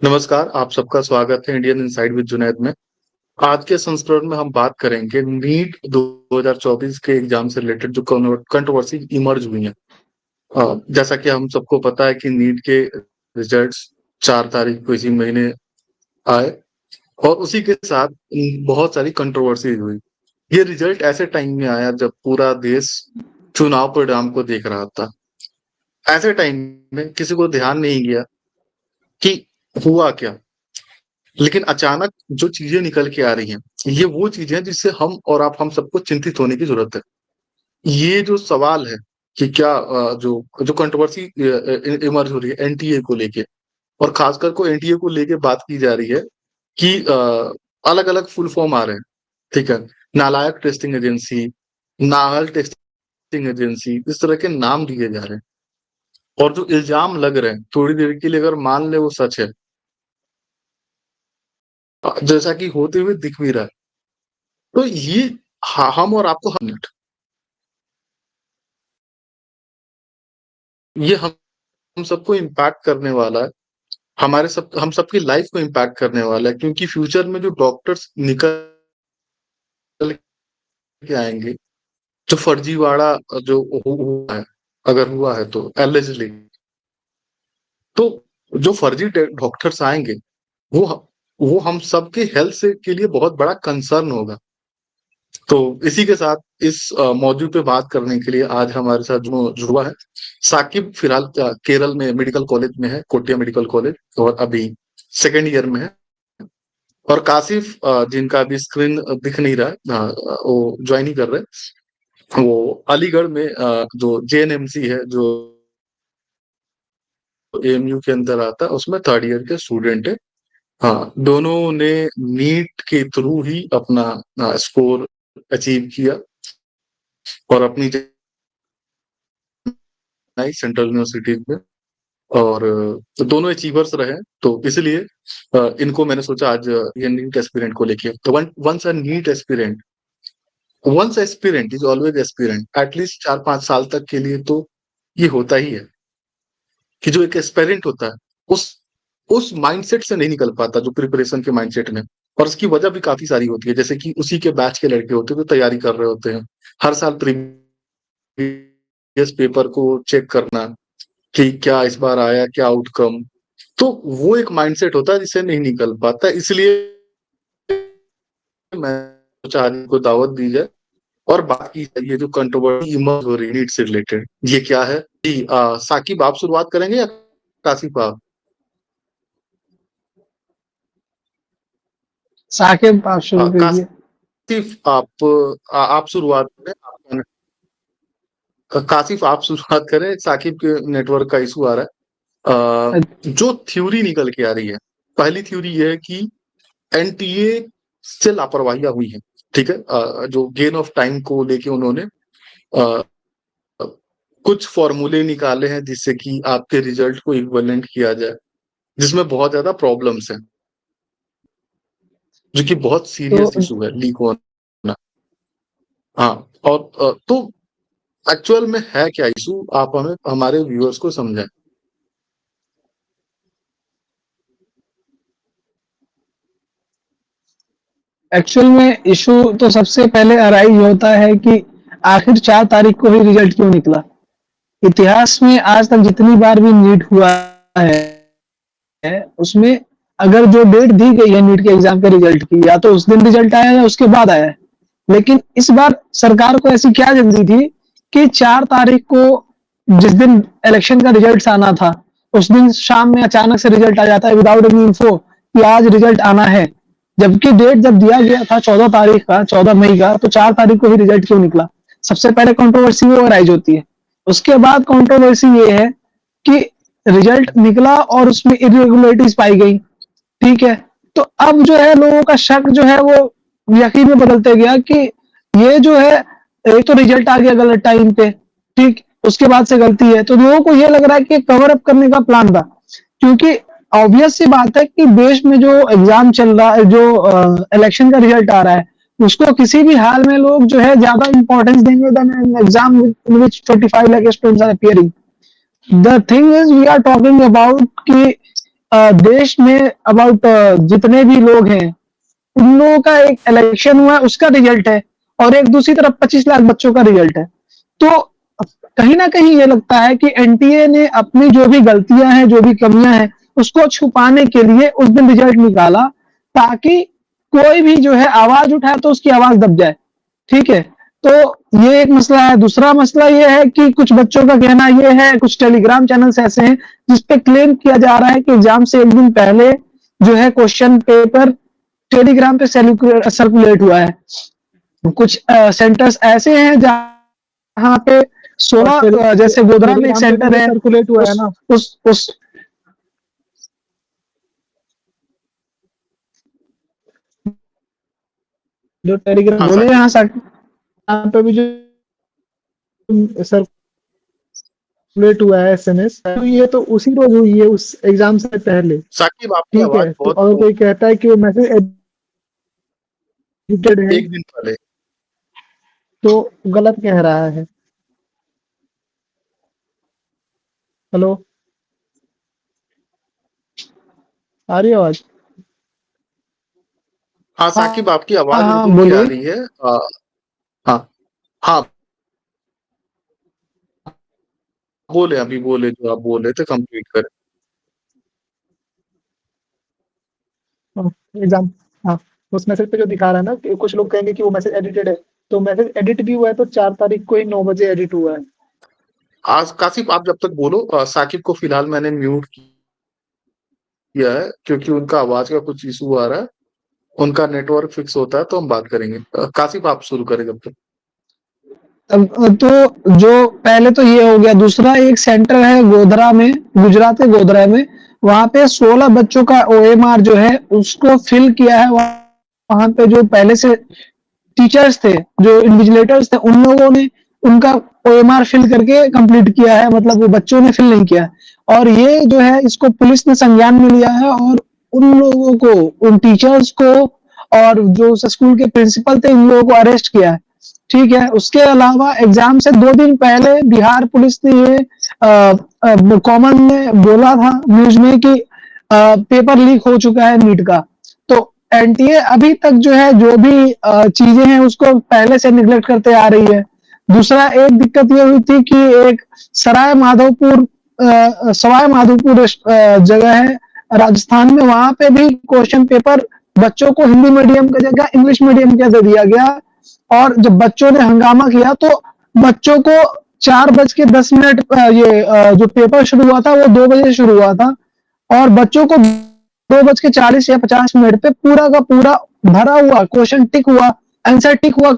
नमस्कार, आप सबका स्वागत है इंडियन इनसाइड विद जुनैद में। आज के संस्करण में हम बात करेंगे नीट 2024 के एग्जाम से रिलेटेड जो कंट्रोवर्सी इमर्ज हुई है। जैसा कि हम सबको पता है कि नीट के रिजल्ट्स 4 तारीख को इसी महीने आए और उसी के साथ बहुत सारी कंट्रोवर्सी हुई। ये रिजल्ट ऐसे टाइम में आया जब पूरा देश चुनाव परिणाम को देख रहा था। ऐसे टाइम में किसी को ध्यान नहीं गया कि हुआ क्या, लेकिन अचानक जो चीजें निकल के आ रही हैं, ये वो चीजें हैं जिससे हम और आप हम सबको चिंतित होने की जरूरत है। ये जो सवाल है कि क्या जो जो कंट्रोवर्सी इमर्ज हो रही है एनटीए को लेके, और खासकर को एनटीए को लेके बात की जा रही है कि अलग अलग फुल फॉर्म आ रहे हैं। ठीक है, नालायक testing agency, Nahal testing agency, इस तरह के नाम दिए जा रहे हैं। और जो इल्जाम लग रहे हैं, थोड़ी देर के लिए अगर मान ले वो सच है, जैसा कि होते हुए दिख भी रहा है, तो ये हम और आपको ये हम सबको इम्पैक्ट करने वाला है। हम सबकी लाइफ को इम्पैक्ट करने वाला है, क्योंकि फ्यूचर में जो डॉक्टर्स निकल के आएंगे, जो फर्जीवाड़ा जो हुआ है, अगर हुआ है तो एलिजिडली, तो जो फर्जी डॉक्टर्स आएंगे, वो वो हम सबके हेल्थ से के लिए बहुत बड़ा कंसर्न होगा। तो इसी के साथ इस मौजू पे बात करने के लिए आज हमारे साथ जो जुड़वा है साकिब, फिलहाल केरल में मेडिकल कॉलेज में है, कोटिया मेडिकल कॉलेज, और अभी सेकेंड ईयर में है। और कासिफ, जिनका अभी स्क्रीन दिख नहीं रहा है, वो ज्वाइन ही कर रहे हैं, वो अलीगढ़ में जो जेएनएमसी है, जो एएमयू के अंदर आता है, उसमें थर्ड ईयर के स्टूडेंट है। हाँ, दोनों ने नीट के थ्रू ही अपना स्कोर अचीव किया और अपनी सेंट्रल यूनिवर्सिटी में, और तो दोनों अचीवर्स रहे। तो इसलिए इनको मैंने सोचा आज ये नीट एस्पिरेंट को लेके, तो once a NEET aspirant, once aspirant is always aspirant, at least 4-5 साल तक के लिए तो ये होता ही है कि जो एक एस्पिरेंट होता है, उस उस माइंडसेट से नहीं निकल पाता जो प्रिपरेशन के माइंडसेट में। और उसकी वजह भी काफी सारी होती है, जैसे कि उसी के बैच के लड़के होते हैं जो तैयारी कर रहे होते हैं, हर साल प्रीवियस पेपर को चेक करना कि क्या इस बार आया, क्या आउटकम। तो वो एक माइंडसेट होता है जिससे नहीं निकल पाता, इसलिए मैं सोचा आज को दावत दी जाए और बात की जाए ये जो कंट्रोवर्सी इमर्ज हो रही है नीट से रिलेटेड, ये क्या है जी। साकिब, आप शुरुआत करेंगे या कासिफ आप? साकिब आप शुरू कीजिए। कासिफ, आप शुरुआत करें। कासिफ, आप शुरुआत करें, साकिब के नेटवर्क का इशू आ रहा है। जो थ्योरी निकल के आ रही है, पहली थ्योरी ये है कि एनटीए से लापरवाहियां हुई हैं। ठीक है, जो गेन ऑफ टाइम को लेके उन्होंने अ, कुछ फॉर्मूले निकाले हैं जिससे कि आपके रिजल्ट को इक्विवेलेंट किया जाए, जिसमें बहुत ज्यादा प्रॉब्लम्स हैं, जो कि बहुत तो सीरियस इशू है, लीक होना। हाँ, और तो एक्चुअल में है क्या इशू, आप हमें हमारे व्यूअर्स को समझाएं। एक्चुअल में इशू तो सबसे पहले अराइज होता है कि आखिर 4 तारीख को ही रिजल्ट क्यों निकला। इतिहास में आज तक जितनी बार भी नीट हुआ है उसमें अगर जो डेट दी गई है नीट के एग्जाम के रिजल्ट की, या तो उस दिन रिजल्ट आया या उसके बाद आया है। लेकिन इस बार सरकार को ऐसी क्या जल्दी थी कि 4 तारीख को, जिस दिन इलेक्शन का रिजल्ट आना था, उस दिन शाम में अचानक से रिजल्ट आ जाता है विदाउट एनी इन्फो कि आज रिजल्ट आना है। जबकि डेट जब दिया गया था 14 तारीख का, 14 मई का, तो 4 तारीख को ही रिजल्ट क्यों निकला। सबसे पहले कंट्रोवर्सी वो राइज होती है। उसके बाद कंट्रोवर्सी ये है कि रिजल्ट निकला और उसमें इरेगुलरिटीज पाई गई। ठीक है, तो अब जो है लोगों का शक जो है वो यकीन में बदलते गया कि ये जो है, एक तो रिजल्ट आ गया गलत टाइम पे, ठीक, उसके बाद से गलती है, तो लोगों को ये लग रहा है कि कवर अप करने का प्लान था। क्योंकि ऑब्वियस सी बात है कि देश में जो एग्जाम चल रहा है, जो इलेक्शन का रिजल्ट आ रहा है, उसको किसी भी हाल में लोग जो है ज्यादा इंपॉर्टेंस देंगे then an exam in which 25 lakh students are appearing. The thing is we are talking about कि देश में अबाउट जितने भी लोग हैं उन लोगों का एक इलेक्शन हुआ उसका रिजल्ट है और एक दूसरी तरफ 25 लाख बच्चों का रिजल्ट है। तो कहीं ना कहीं ये लगता है कि एनटीए ने अपनी जो भी गलतियां हैं जो भी कमियां हैं उसको छुपाने के लिए उस दिन रिजल्ट निकाला ताकि कोई भी जो है आवाज उठाए तो उसकी आवाज दब जाए। ठीक है, तो ये एक मसला है। दूसरा मसला ये है कि कुछ बच्चों का कहना ये है, कुछ टेलीग्राम चैनल्स ऐसे हैं जिसपे क्लेम किया जा रहा है कि एग्जाम से एक दिन पहले जो है क्वेश्चन पेपर टेलीग्राम पे सर्कुलेट हुआ है। कुछ सेंटर्स ऐसे हैं जहां पे 16 जैसे गोधरा में एक सेंटर है सर्कुलेट हुआ है ना। उस जो टेलीग्राम बोले यहाँ पे भी जो सर्कुलेट हुआ है एसएमएस, तो ये तो उसी रोज हुई है उस एग्जाम से पहले। साकिब आपकी ठीक आवाज है, तो बहुत अगर कोई कहता है कि वो मैसेज एडिटेड है एक दिन पहले तो गलत कह रहा है। हेलो, आ रही है आवाज? हाँ साकिब आपकी आवाज हाँ, रुक के आ बोलिए। रही है। हाँ हाँ बोले, अभी बोले जो आप बोल रहे थे कंप्लीट करें। एग्जाम, हाँ, उस मैसेज पे जो दिखा रहा है ना कि कुछ लोग कहेंगे कि वो मैसेज एडिटेड है, तो मैसेज एडिट भी हुआ है तो 4 तारीख को ही 9 बजे एडिट हुआ है। आज कासिफ आप जब तक बोलो, साकिब को फिलहाल मैंने म्यूट किया है क्योंकि उनका आवाज का कुछ इशू आ रहा है। उनका नेटवर्क फिक्स होता है तो हम बात करेंगे। कासिफ आप शुरू करें जब तक। तो जो पहले तो ये हो गया। दूसरा एक सेंटर है गोधरा में, गुजरात के गोधरा में, वहां पे 16 बच्चों का ओएमआर जो है उसको फिल किया है। वहां पे जो पहले से टीचर्स थे, जो इन्विजिलेटर्स थे, उन लोगों ने उनका ओएमआर फिल करके कंप्लीट किया है, मतलब वो बच्चों ने फिल नहीं किया। और ये जो है इसको पुलिस ने संज्ञान में लिया है और उन लोगों को, उन टीचर्स को और जो स्कूल के प्रिंसिपल थे इन लोगों को अरेस्ट किया है। ठीक है, उसके अलावा एग्जाम से 2 दिन पहले बिहार पुलिस ने ये कॉमन ने बोला था न्यूज में कि पेपर लीक हो चुका है नीट का। तो एनटीए अभी तक जो है जो भी चीजें हैं उसको पहले से निगलेक्ट करते आ रही है। दूसरा एक दिक्कत ये हुई थी कि एक सवाई माधोपुर जगह है राजस्थान में, वहां पे भी क्वेश्चन पेपर बच्चों को हिंदी मीडियम की जगह इंग्लिश मीडियम का दे दिया गया। और जब बच्चों ने हंगामा किया तो बच्चों को 4:10 जो पेपर शुरू हुआ था वो 2 बजे शुरू हुआ था और बच्चों को 2:40 या 50 मिनट पे पूरा का पूरा भरा हुआ क्वेश्चन टिक हुआ, आंसर टिक हुआ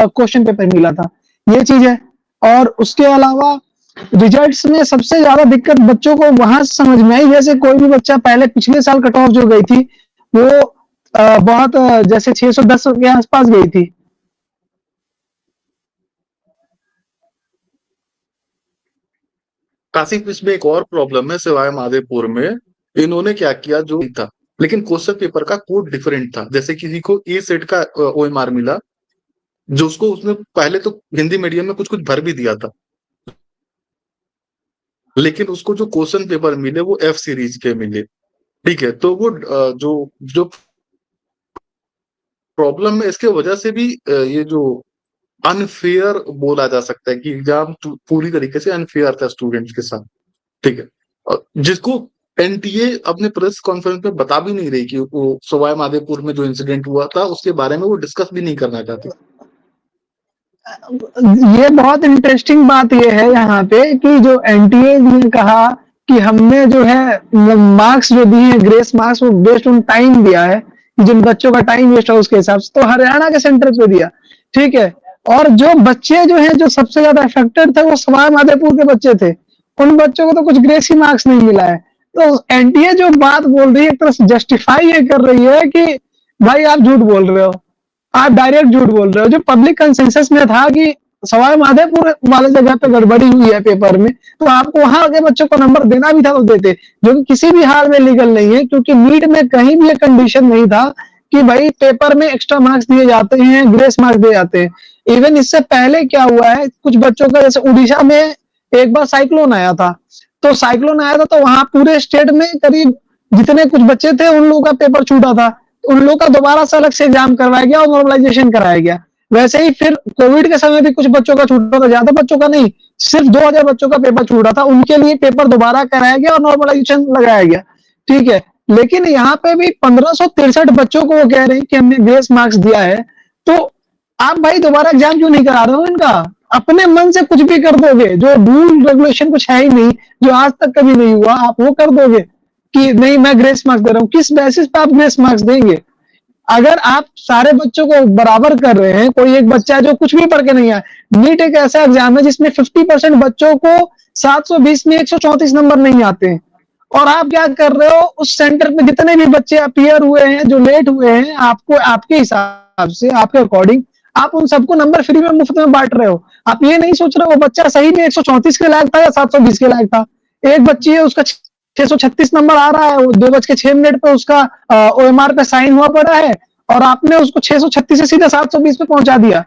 क्वेश्चन पेपर मिला था। ये चीज है। और उसके अलावा रिजल्ट्स में सबसे ज्यादा दिक्कत बच्चों को वहां से समझ में आई, जैसे कोई भी बच्चा पहले पिछले साल कट ऑफ जो गई थी वो बहुत जैसे 610 के आसपास गई थी। कासिफ इसमें एक और प्रॉब्लम है सिवाय माधेपुर में। इन्होंने क्या किया जो था, लेकिन क्वेश्चन पेपर का कोड डिफरेंट था। जैसे किसी को ए सेट का ओएमआर मिला जो उसको उसने पहले तो हिंदी मीडियम में कुछ कुछ भर भी दिया था, लेकिन उसको जो क्वेश्चन पेपर मिले वो एफ सीरीज के मिले। ठीक है, तो वो जो जो प्रॉब्लम है इसके वजह से भी ये जो अनफेयर बोला जा सकता है कि एग्जाम पूरी तरीके से अनफेयर था स्टूडेंट्स के साथ। ठीक है, जिसको एनटीए अपने प्रेस कॉन्फ्रेंस में बता भी नहीं रही कि वो सवाई माधोपुर में जो इंसिडेंट हुआ था उसके बारे में वो डिस्कस भी नहीं करना चाहती। ये बहुत इंटरेस्टिंग बात ये है यहाँ पे कि जो एनटीए ने कहा कि हमने जो है मार्क्स जो दिए ग्रेस मार्क्स वो बेस्ड ऑन टाइम दिया है, जिन बच्चों का टाइम वेस्ट है उसके हिसाब से, तो हरियाणा के सेंटर पे दिया। ठीक है, और जो बच्चे जो है जो सबसे ज्यादा अफेक्टेड थे वो सवाई माधोपुर के बच्चे थे, उन बच्चों को तो कुछ ग्रेस ही मार्क्स नहीं मिला है। तो एनटीए जो बात बोल रही है एक तरह से जस्टिफाई ये कर रही है कि भाई आप झूठ बोल रहे हो, आप डायरेक्ट झूठ बोल रहे हो। जो पब्लिक कंसेंसस में था कि सवाई माधोपुर वाले जगह पे गड़बड़ी हुई है पेपर में, तो आपको वहां के बच्चों को नंबर देना भी था तो देते, जो कि किसी भी हाल में लीगल नहीं है, क्योंकि नीट में कहीं भी ये कंडीशन नहीं था कि भाई पेपर में एक्स्ट्रा मार्क्स दिए जाते हैं, ग्रेस मार्क्स दिए जाते हैं। इवन इससे पहले क्या हुआ है, कुछ बच्चों का जैसे उड़ीसा में एक बार साइक्लोन आया था, तो साइक्लोन आया था तो वहां पूरे स्टेट में करीब जितने कुछ बच्चे थे उन लोगों का पेपर छूटा था, उन लोगों का दोबारा से अलग से एग्जाम करवाया गया और नॉर्मलाइजेशन कराया गया। वैसे ही फिर कोविड के समय भी कुछ बच्चों का छूटा था, ज्यादा बच्चों का नहीं, सिर्फ 2000 बच्चों का पेपर छूटा था, उनके लिए पेपर दोबारा कराया गया और नॉर्मलाइजेशन लगाया गया। ठीक है, लेकिन यहाँ पे भी 1563 बच्चों को वो कह रहे हैं कि हमने ग्रेस मार्क्स दिया है, तो आप भाई दोबारा एग्जाम क्यों नहीं करा रहे हो इनका? अपने मन से कुछ भी कर दोगे, जो रूल रेगुलेशन कुछ है ही नहीं, जो आज तक कभी नहीं हुआ, आप वो कर दोगे कि नहीं मैं ग्रेस मार्क्स दे रहा हूँ। किस बेसिस पे आप ग्रेस मार्क्स देंगे? अगर आप सारे बच्चों को बराबर कर रहे हैं, कोई एक बच्चा है जो कुछ भी पढ़ के नहीं आया, नीट एक ऐसा एग्जाम है जिसमें 50% बच्चों को 720 में 134 नंबर नहीं आते हैं, और आप क्या कर रहे हो, उस सेंटर पे जितने भी बच्चे अपीयर हुए हैं, जो लेट हुए हैं, आपको आपके हिसाब से, आपके अकॉर्डिंग, आप उन सबको नंबर फ्री में मुफ्त में बांट रहे हो। आप ये नहीं सोच रहे वो बच्चा सही में 134 के लायक था या 720 के लायक था। एक बच्ची है, उसका 636 नंबर आ रहा है, वो 2:06 पे उसका ओएमआर पे साइन हुआ पड़ा है, और आपने उसको 636 से सीधे 720 पे पहुंचा दिया।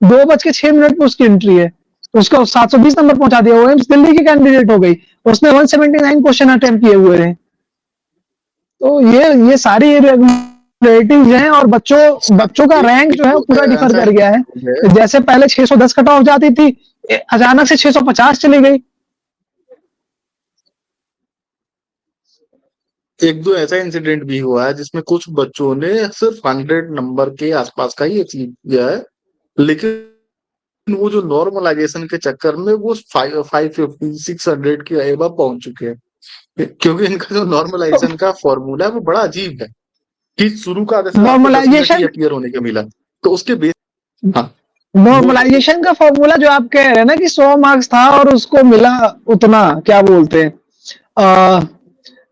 2:06 पे उसकी एंट्री है, उसको 720 नंबर पहुंचा दिया। वो एम्स दिल्ली की कैंडिडेट हो गई, उसने 179 क्वेश्चन अटेम्प्ट किए हुए हैं। तो ये सारी रेटिंग हैं, और बच्चों का रैंक जो है वो पूरा डिफर कर गया है। जैसे पहले 610 कट ऑफ जाती थी, अचानक से 650 चली गई। एक दो ऐसा इंसिडेंट भी हुआ है जिसमें कुछ बच्चों ने सिर्फ 100 नंबर के आसपास का ही अचीव किया है, लेकिन वो जो नॉर्मलाइजेशन के चक्कर में वो 550 600 के अबव पहुंच चुके हैं, क्योंकि इनका जो नॉर्मलाइजेशन का फॉर्मूला है वो बड़ा अजीब है कि शुरू का जैसे आपको 10 मिनट ही नॉर्मलाइजेशन अपीयर होने का मिला, तो उसके बेस। हाँ, नॉर्मलाइजेशन का फॉर्मूला जो आप कह रहे हैं ना कि 100 मार्क्स था और उसको मिला उतना, क्या बोलते हैं,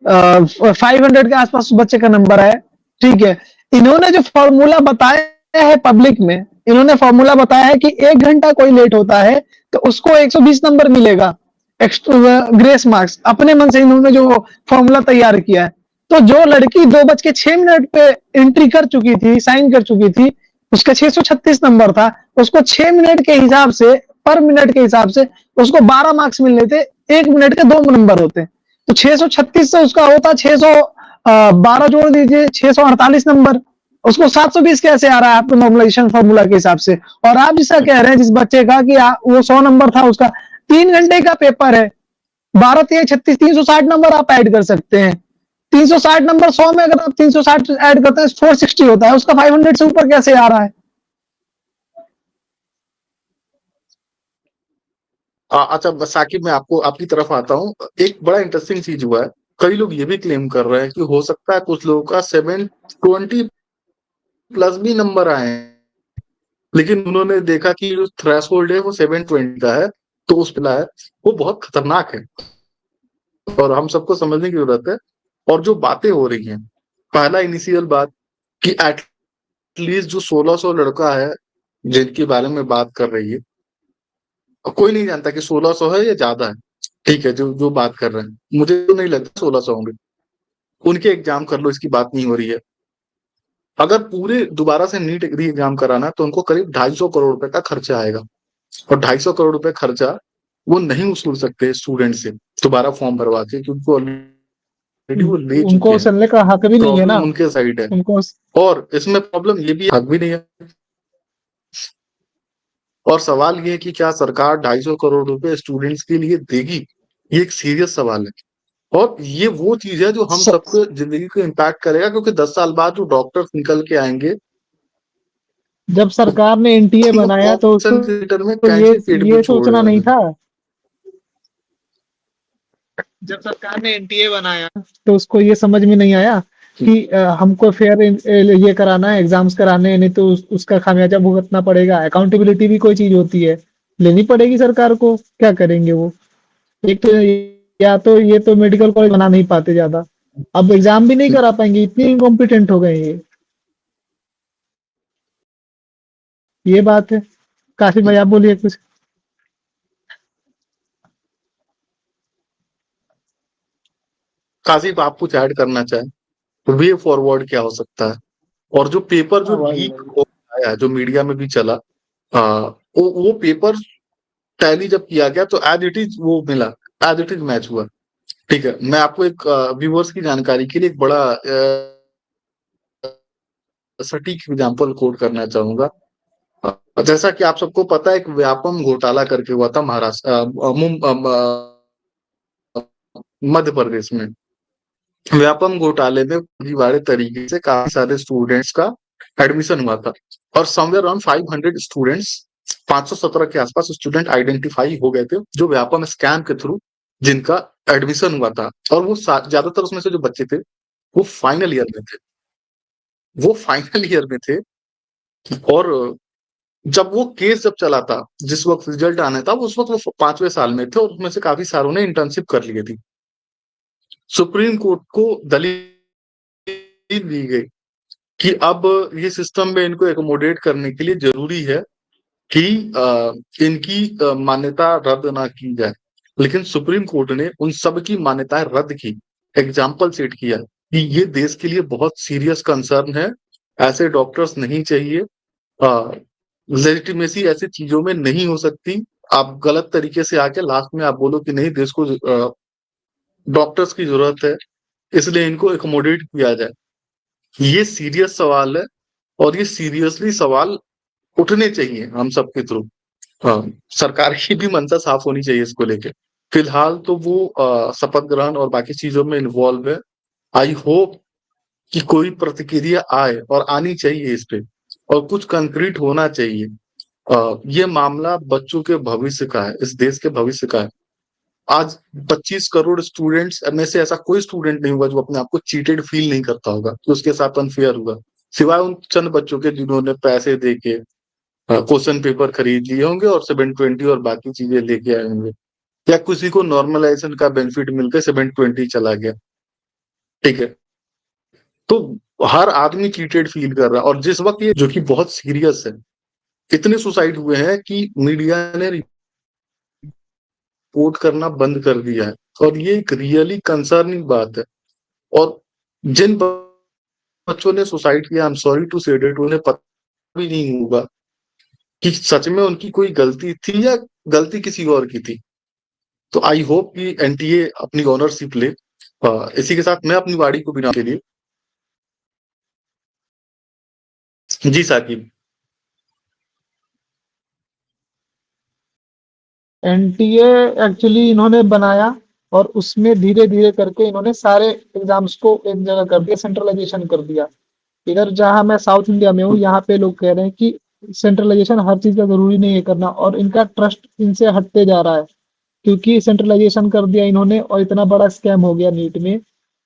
500 के आसपास बच्चे का नंबर है। ठीक है, इन्होंने जो फॉर्मूला बताया है पब्लिक में, इन्होंने फॉर्मूला बताया है कि 1 घंटा कोई लेट होता है तो उसको 120 नंबर मिलेगा एक्स्ट्रा ग्रेस मार्क्स। अपने मन से इन्होंने जो फॉर्मूला तैयार किया है, तो जो लड़की 2:06 पे एंट्री कर चुकी थी, साइन कर चुकी थी, उसका 636 नंबर था, उसको 6 मिनट के हिसाब से, पर मिनट के हिसाब से उसको 12 मार्क्स मिलने थे, 1 मिनट के 2 नंबर होते, तो 636 से उसका होता 612 जोड़ दीजिए, 648 नंबर। उसको 720 कैसे आ रहा है आपको नॉर्मलाइजेशन फॉर्मूला के हिसाब से? और आप जिसका कह रहे हैं जिस बच्चे का कि वो 100 नंबर था, उसका 3 घंटे का पेपर है, 12 3 36, 360 नंबर आप ऐड कर सकते हैं। 360 नंबर 100 में अगर आप 360 ऐड करते हैं 460 होता है, उसका 500 से ऊपर कैसे आ रहा है? अच्छा साकिब, मैं आपको आपकी तरफ आता हूँ। एक बड़ा इंटरेस्टिंग चीज हुआ है, कई लोग ये भी क्लेम कर रहे हैं कि हो सकता है कुछ लोगों का 720 प्लस भी नंबर आए हैं, लेकिन उन्होंने देखा कि जो थ्रेशोल्ड है वो 720 का है, तो उस पिला है वो बहुत खतरनाक है और हम सबको समझने की जरूरत है। और जो बातें हो रही हैं, पहला इनिशियल बात कि एटलीस्ट जो 1600 लड़का है जिनके बारे में बात कर रही है, कोई नहीं जानता कि 1600 है या ज्यादा है। ठीक है, जो जो बात कर रहे हैं, मुझे तो नहीं लगता 1600 होंगे। उनके एग्जाम कर लो, इसकी बात नहीं हो रही है। अगर पूरे दोबारा से नीट री एग्जाम कराना है तो उनको करीब 250 करोड़ रुपए का खर्चा आएगा, और 250 करोड़ रुपए खर्चा वो नहीं वसूल सकते स्टूडेंट से दोबारा फॉर्म भरवा के, क्योंकि ऑलरेडी वो ले चुके उनको हैं। चलने का हक भी नहीं है ना, प्रॉब्लम उनके साइड है, उनको। और इसमें प्रॉब्लम ये भी हक भी नहीं है। और सवाल ये है कि क्या सरकार 250 करोड़ रुपए स्टूडेंट्स के लिए देगी, ये एक सीरियस सवाल है। और ये वो चीज है जो हम सबको जिंदगी को इम्पैक्ट करेगा, क्योंकि 10 साल बाद जो डॉक्टर्स निकल के आएंगे, जब सरकार ने एनटीए वो बनाया तो उसको ऑप्शन थिएटर में तो ये कैंची पेट में ये छोड़ सोचना नहीं जाते हैं। था। जब सरकार ने एनटीए बनाया तो उसको ये समझ में नहीं आया कि हमको फेयर ये कराना है, एग्जाम्स कराने हैं, नहीं तो उसका खामियाजा भुगतना पड़ेगा। अकाउंटेबिलिटी भी कोई चीज होती है, लेनी पड़ेगी सरकार को। क्या करेंगे वो? एक तो या तो ये तो मेडिकल कॉलेज बना नहीं पाते ज्यादा, अब एग्जाम भी नहीं करा पाएंगे, इतने इनकॉम्पिटेंट हो गए ये बात है। काशिफ भाई आप बोलिए कुछ। काशिफ, आप कुछ ऐड करना चाहें, वे फॉरवर्ड क्या हो सकता है? और जो पेपर जो हाँ भाई लीक हो आया, जो मीडिया में भी चला, वो पेपर टैली जब किया गया तो एज इट इज वो मिला, एज इट इज मैच हुआ। ठीक है, मैं आपको एक व्यूअर्स की जानकारी के लिए एक बड़ा सटीक एग्जाम्पल कोट करना चाहूंगा। जैसा कि आप सबको पता है, एक व्यापम घोटाला करके हुआ था महाराष्ट्र मध्य प्रदेश में। व्यापम घोटाले में फर्जीवाड़े तरीके से काफी सारे स्टूडेंट्स का एडमिशन हुआ था और समवेयर अराउंड 500 स्टूडेंट्स, 517 के आसपास स्टूडेंट आइडेंटिफाई हो गए थे जो व्यापम स्कैम के थ्रू जिनका एडमिशन हुआ था। और वो ज्यादातर उसमें से जो बच्चे थे वो फाइनल ईयर में थे, वो फाइनल ईयर में थे। और जब वो केस जब चला था, जिस वक्त रिजल्ट आना था, उस वक्त वो 5वें साल में थे और उसमें से काफी सारों ने इंटर्नशिप कर ली थी। सुप्रीम कोर्ट को दलील दी गई कि अब ये सिस्टम में इनको एकोमोडेट करने के लिए जरूरी है कि इनकी मान्यता रद्द ना की जाए। लेकिन सुप्रीम कोर्ट ने उन सब की मान्यताएं रद्द की, एग्जाम्पल सेट किया कि ये देश के लिए बहुत सीरियस कंसर्न है, ऐसे डॉक्टर्स नहीं चाहिए, लेजिटिमेसी ऐसी चीजों में नहीं हो सकती। आप गलत तरीके से आके लास्ट में आप बोलो कि नहीं, देश को डॉक्टर्स की जरूरत है, इसलिए इनको एकोमोडेट किया जाए। ये सीरियस सवाल है और ये सीरियसली सवाल उठने चाहिए हम सबके थ्रू। हाँ, सरकार की भी मंशा साफ होनी चाहिए इसको लेके। फिलहाल तो वो शपथ ग्रहण और बाकी चीजों में इन्वॉल्व है। आई होप कि कोई प्रतिक्रिया आए और आनी चाहिए इस पे, और कुछ कंक्रीट होना चाहिए। ये मामला बच्चों के भविष्य का है, इस देश के भविष्य का है। आज 25 करोड़ स्टूडेंट्स में से ऐसा कोई स्टूडेंट नहीं होगा जो अपने आप को चीटेड फील नहीं करता होगा कि उसके साथ अनफेयर हुआ, सिवाय उन चंद बच्चों के जिन्होंने पैसे दे के क्वेश्चन पेपर खरीद लिए होंगे और 720 और बाकी चीजें लेके आए होंगे, या किसी को नॉर्मलाइजेशन का बेनिफिट मिलकर 720 चला गया। ठीक है, तो हर आदमी चीटेड फील कर रहा है। और जिस वक्त ये, जो कि बहुत सीरियस है, इतने सुसाइड हुए हैं कि मीडिया ने रिपोर्ट करना बंद कर दिया है, और ये एक रियली कंसर्निंग बात है। और जिन बच्चों ने सुसाइड किया, आई एम सॉरी टू से इट, उन्हें पता भी नहीं होगा कि सच में उनकी कोई गलती थी या गलती किसी और की थी। तो आई होप कि एनटीए अपनी ऑनरशिप ले। इसी के साथ मैं अपनी वाड़ी को बिना के लिए। जी साकिब। एनटीए एक्चुअली इन्होंने बनाया और उसमें धीरे धीरे करके इन्होंने सारे एग्जाम्स को एक जगह कर दिया, सेंट्रलाइजेशन कर दिया। इधर जहां मैं साउथ इंडिया में हूँ, यहाँ पे लोग कह रहे हैं कि सेंट्रलाइजेशन हर चीज का जरूरी नहीं है करना, और इनका ट्रस्ट इनसे हटते जा रहा है क्योंकि सेंट्रलाइजेशन कर दिया इन्होंने और इतना बड़ा स्कैम हो गया नीट में।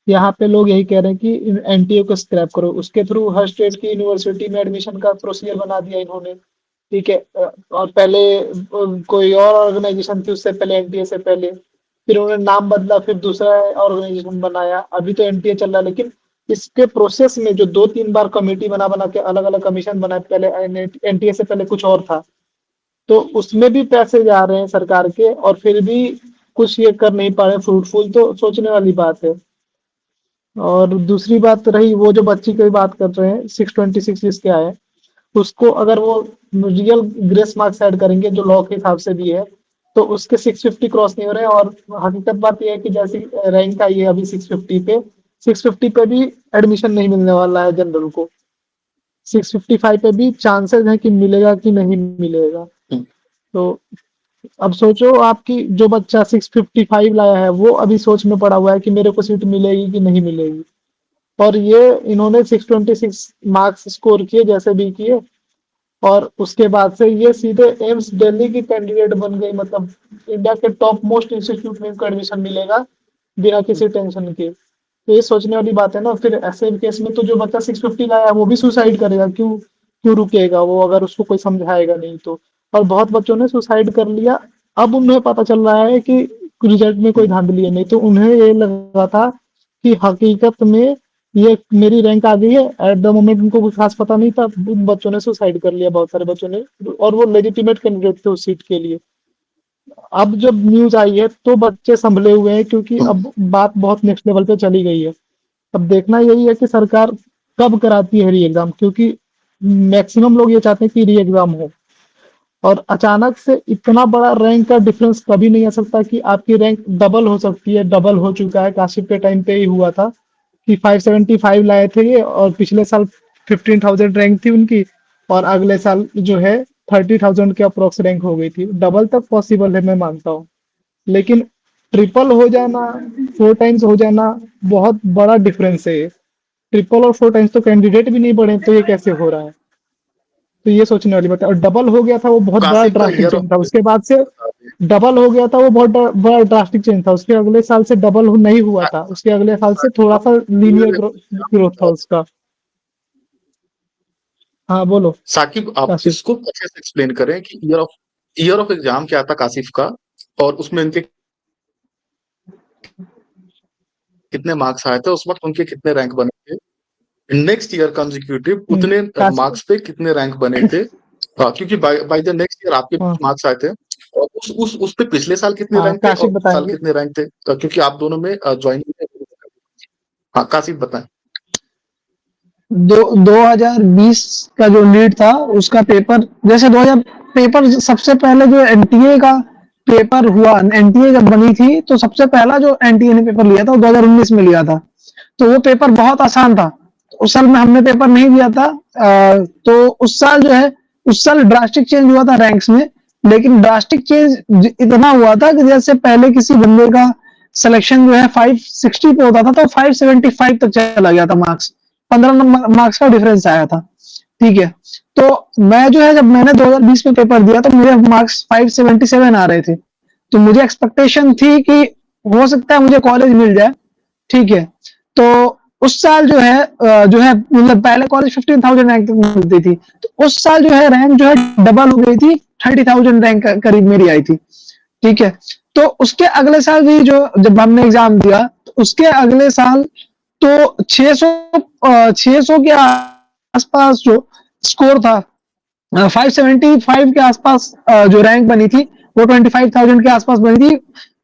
यहाँ पे लोग यही कह रहे हैं कि एनटीए को स्क्रैप करो, उसके थ्रू हर स्टेट की यूनिवर्सिटी में एडमिशन का प्रोसीजर बना दिया इन्होंने। ठीक है, और पहले कोई और ऑर्गेनाइजेशन थी उससे पहले, एनटीए से पहले, फिर उन्होंने नाम बदला, फिर दूसरा ऑर्गेनाइजेशन बनाया, अभी तो एनटीए चल रहा है। लेकिन इसके प्रोसेस में जो 2-3 बार कमेटी बना बना के अलग अलग कमीशन बनाए, पहले एनटीए से पहले कुछ और था, तो उसमें भी पैसे जा रहे हैं सरकार के और फिर भी कुछ ये कर नहीं पा रहे फ्रूटफुल, तो सोचने वाली बात है। और दूसरी बात रही वो जो बच्ची की बात कर रहे हैं 626 जिसके आए, उसको अगर वो रियल ग्रेस मार्क्स ऐड करेंगे जो लॉ के हिसाब से भी है, तो उसके 650 क्रॉस नहीं हो रहे हैं। और हकीकत बात यह है कि जैसे रैंक आई है अभी 650 पे, 650 पे भी एडमिशन नहीं मिलने वाला है जनरल को, 655 पे भी चांसेस है कि मिलेगा कि नहीं मिलेगा। तो अब सोचो आपकी जो बच्चा 655 लाया है वो अभी सोच में पड़ा हुआ है कि मेरे को सीट मिलेगी कि नहीं मिलेगी, और ये इन्होंने 626 मार्क्स स्कोर किए जैसे भी किए, और उसके बाद से ये सीधे एम्स दिल्ली की कैंडिडेट बन गई। मतलब इंडिया के टॉप मोस्ट इंस्टीट्यूट में इनको एडमिशन मिलेगा बिना किसी टेंशन के। तो ये सोचने वाली बात है ना। फिर ऐसे केस में तो जो बच्चा 650 लाया है वो भी सुसाइड करेगा, क्यों क्यों रुकेगा वो अगर उसको कोई समझाएगा नहीं तो। और बहुत बच्चों ने सुसाइड कर लिया। अब उन्हें पता चल रहा है कि रिजल्ट में कोई धांधली है, नहीं तो उन्हें ये लगा था कि हकीकत में ये मेरी रैंक आ गई है। एट द मोमेंट उनको कुछ खास पता नहीं था, उन बच्चों ने सुसाइड कर लिया, बहुत सारे बच्चों ने, और वो लेजिटिमेट कैंडिडेट थे उस सीट के लिए। अब जब न्यूज आई है तो बच्चे संभले हुए हैं क्योंकि अब बात बहुत नेक्स्ट लेवल पे चली गई है। अब देखना यही है कि सरकार कब कराती है री एग्जाम, क्योंकि मैक्सिमम लोग ये चाहते हैं कि री एग्जाम हो। और अचानक से इतना बड़ा रैंक का डिफरेंस कभी नहीं आ सकता कि आपकी रैंक डबल हो सकती है। डबल हो चुका है, काशिफ के टाइम पे ही हुआ था कि 575 लाए थे ये, और पिछले साल 15,000 रैंक थी उनकी, और अगले साल जो है 30,000 के अप्रोक्स रैंक हो गई थी। डबल तक पॉसिबल है, मैं मानता हूँ, लेकिन ट्रिपल हो जाना, 4 टाइम्स हो जाना, बहुत बड़ा डिफरेंस है ये। ट्रिपल और 4 टाइम्स तो कैंडिडेट भी नहीं बढ़े, तो ये कैसे हो रहा है? तो ये सोचने वाली बात है। और डबल हो गया था, वो बहुत बड़ा कासिफ का ड्रास्टिक ईयर चेंज था। ऑफ उसके बाद से डबल हो गया था, वो बहुत बड़ा ड्रास्टिक चेंज था। उसके अगले साल से डबल नहीं हुआ था, उसके अगले साल से थोड़ा सा लीनियर ग्रोथ था उसका। हाँ बोलो साकिब, आप काशिफ। इसको अच्छे से एक्सप्लेन करें कि ईयर ऑफ एग्जाम क्या था कासिफ का, और उसमें इनके कितने मार्क्स आए थे, उस वक्त उनके कितने रैंक बने थे, नेक्स्ट ईयर कंसेक्यूटिव उतने काशिफ। मार्क्स पे कितने रैंक बने थे। क्योंकि बाय द नेक्स्ट ईयर आपके हाँ मार्क्स आए थे, और उस पे पिछले साल कितने हाँ, रैंक थे काशिफ और इस साल बताएंगे। कितने रैंक थे, क्योंकि आप दोनों में ज्वाइन। हाँ कासिफ बताएं। 2020 का जो नीट था उसका पेपर, जैसे 2000 पेपर सबसे पहले जो एनटीए का पेपर हुआ, एनटीए जब बनी थी तो सबसे पहला जो एनटीए ने पेपर लिया था वो 2019 में लिया था। तो वो पेपर बहुत आसान था। उस साल में हमने पेपर नहीं दिया था। तो उस साल जो है, उस साल ड्रास्टिक चेंज हुआ था रैंक्स में। लेकिन ड्रास्टिक चेंज इतना हुआ था कि जैसे पहले किसी बंदे का सिलेक्शन जो है 560 पे होता था, तो 575 तक चला गया था मार्क्स। 15 नंबर मार्क्स का डिफरेंस आया था। ठीक है, तो मैं जो है, जब मैंने 2020 में पेपर दिया तो मेरे मार्क्स 577 आ रहे थे। तो मुझे एक्सपेक्टेशन थी कि हो सकता है मुझे कॉलेज मिल जाए। ठीक है, तो उस साल जो है मतलब पहले कॉलेज 15,000 रैंक तक मिलती थी, तो उस साल जो है रैंक जो है डबल हो गई थी, 30,000 रैंक करीब मेरी आई थी। ठीक है, तो उसके अगले साल भी जो जब हमने एग्जाम दिया, तो उसके अगले साल तो 600 के आसपास जो स्कोर था, 575 के आसपास जो रैंक बनी थी, वो 25,000 के आसपास बनी थी।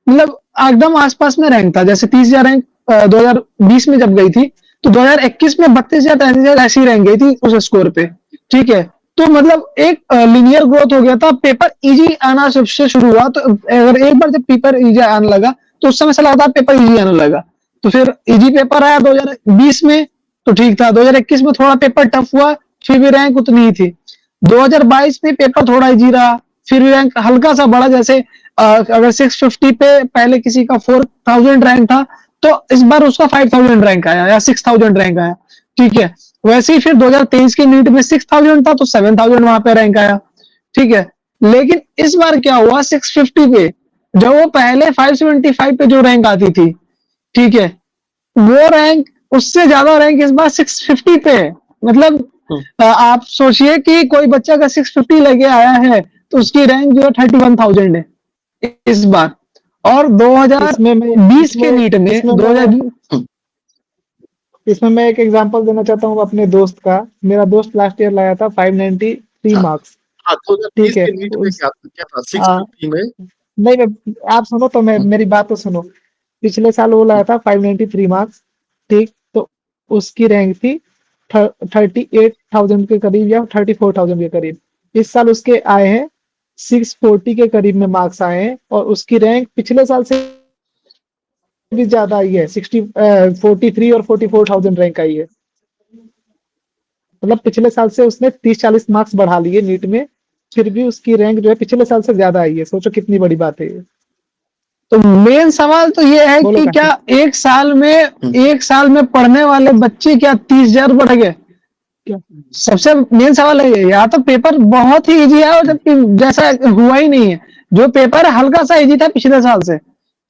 मतलब एकदम आसपास में रैंक था। जैसे 30,000 रैंक 2020 में जब गई थी, तो 2021 में 32,000 33,000 ऐसी रैंक गई थी उस स्कोर पे। ठीक है, तो मतलब एक लीनियर ग्रोथ हो गया था। पेपर इजी आना सबसे शुरू हुआ, तो अगर एक बार जब पेपर इजी आने लगा तो उस समय से लगातार पेपर इजी आने लगा। तो फिर इजी पेपर आया 2020 में, तो ठीक था। 2021 में थोड़ा पेपर टफ हुआ, फिर भी रैंक उतनी ही थी। 2022 में पेपर थोड़ा इजी रहा, फिर भी रैंक हल्का सा बढ़ा। जैसे अगर 650 पे पहले किसी का 4,000 रैंक था, तो इस बार उसका 5,000 रैंक आया या 6,000 रैंक आया। ठीक है, वैसे ही फिर 2023 के नीट में 6,000 था, तो 7,000 वहां पे रैंक आया। ठीक है, लेकिन इस बार क्या हुआ, 650 पे, जब वो पहले 575 पे जो रैंक आती थी, ठीक है, वो रैंक, उससे ज्यादा रैंक इस बार 650 पे है। मतलब आप सोचिए कि कोई बच्चा का 650 लेके आया है, तो उसकी रैंक जो है 31,000 है इस बार। और 2020 के नीट में इसमें 2020 मैं एक एग्जांपल देना चाहता हूँ अपने दोस्त का। मेरा दोस्त लास्ट ईयर लाया था 593 हाँ मार्क्स। हाँ, 2020 ठीक है, के नीट में क्या क्या था, आ, 650 में। नहीं आप सुनो तो, मेरी बात तो सुनो। पिछले साल वो लाया था 593 मार्क्स। ठीक, तो उसकी रैंक थी 38,000 के करीब या 34,000 के करीब। इस साल उसके आए हैं 640 के करीब में मार्क्स आए हैं, और उसकी रैंक पिछले साल से भी ज्यादा आई है। 43 और 44,000 रैंक आई है। मतलब पिछले साल से उसने 30-40 मार्क्स बढ़ा लिए नीट में, फिर भी उसकी रैंक जो है पिछले साल से ज्यादा आई है। सोचो कितनी बड़ी बात है ये। तो मेन सवाल तो ये है बोलो कि क्या काशिफ। एक साल में पढ़ने वाले बच्चे क्या 30,000 बढ़ गए? क्या? सबसे मेन सवाल है ये। या तो पेपर बहुत ही इजी है, और जबकि जैसा हुआ ही नहीं है। जो पेपर हल्का सा इजी था पिछले साल से,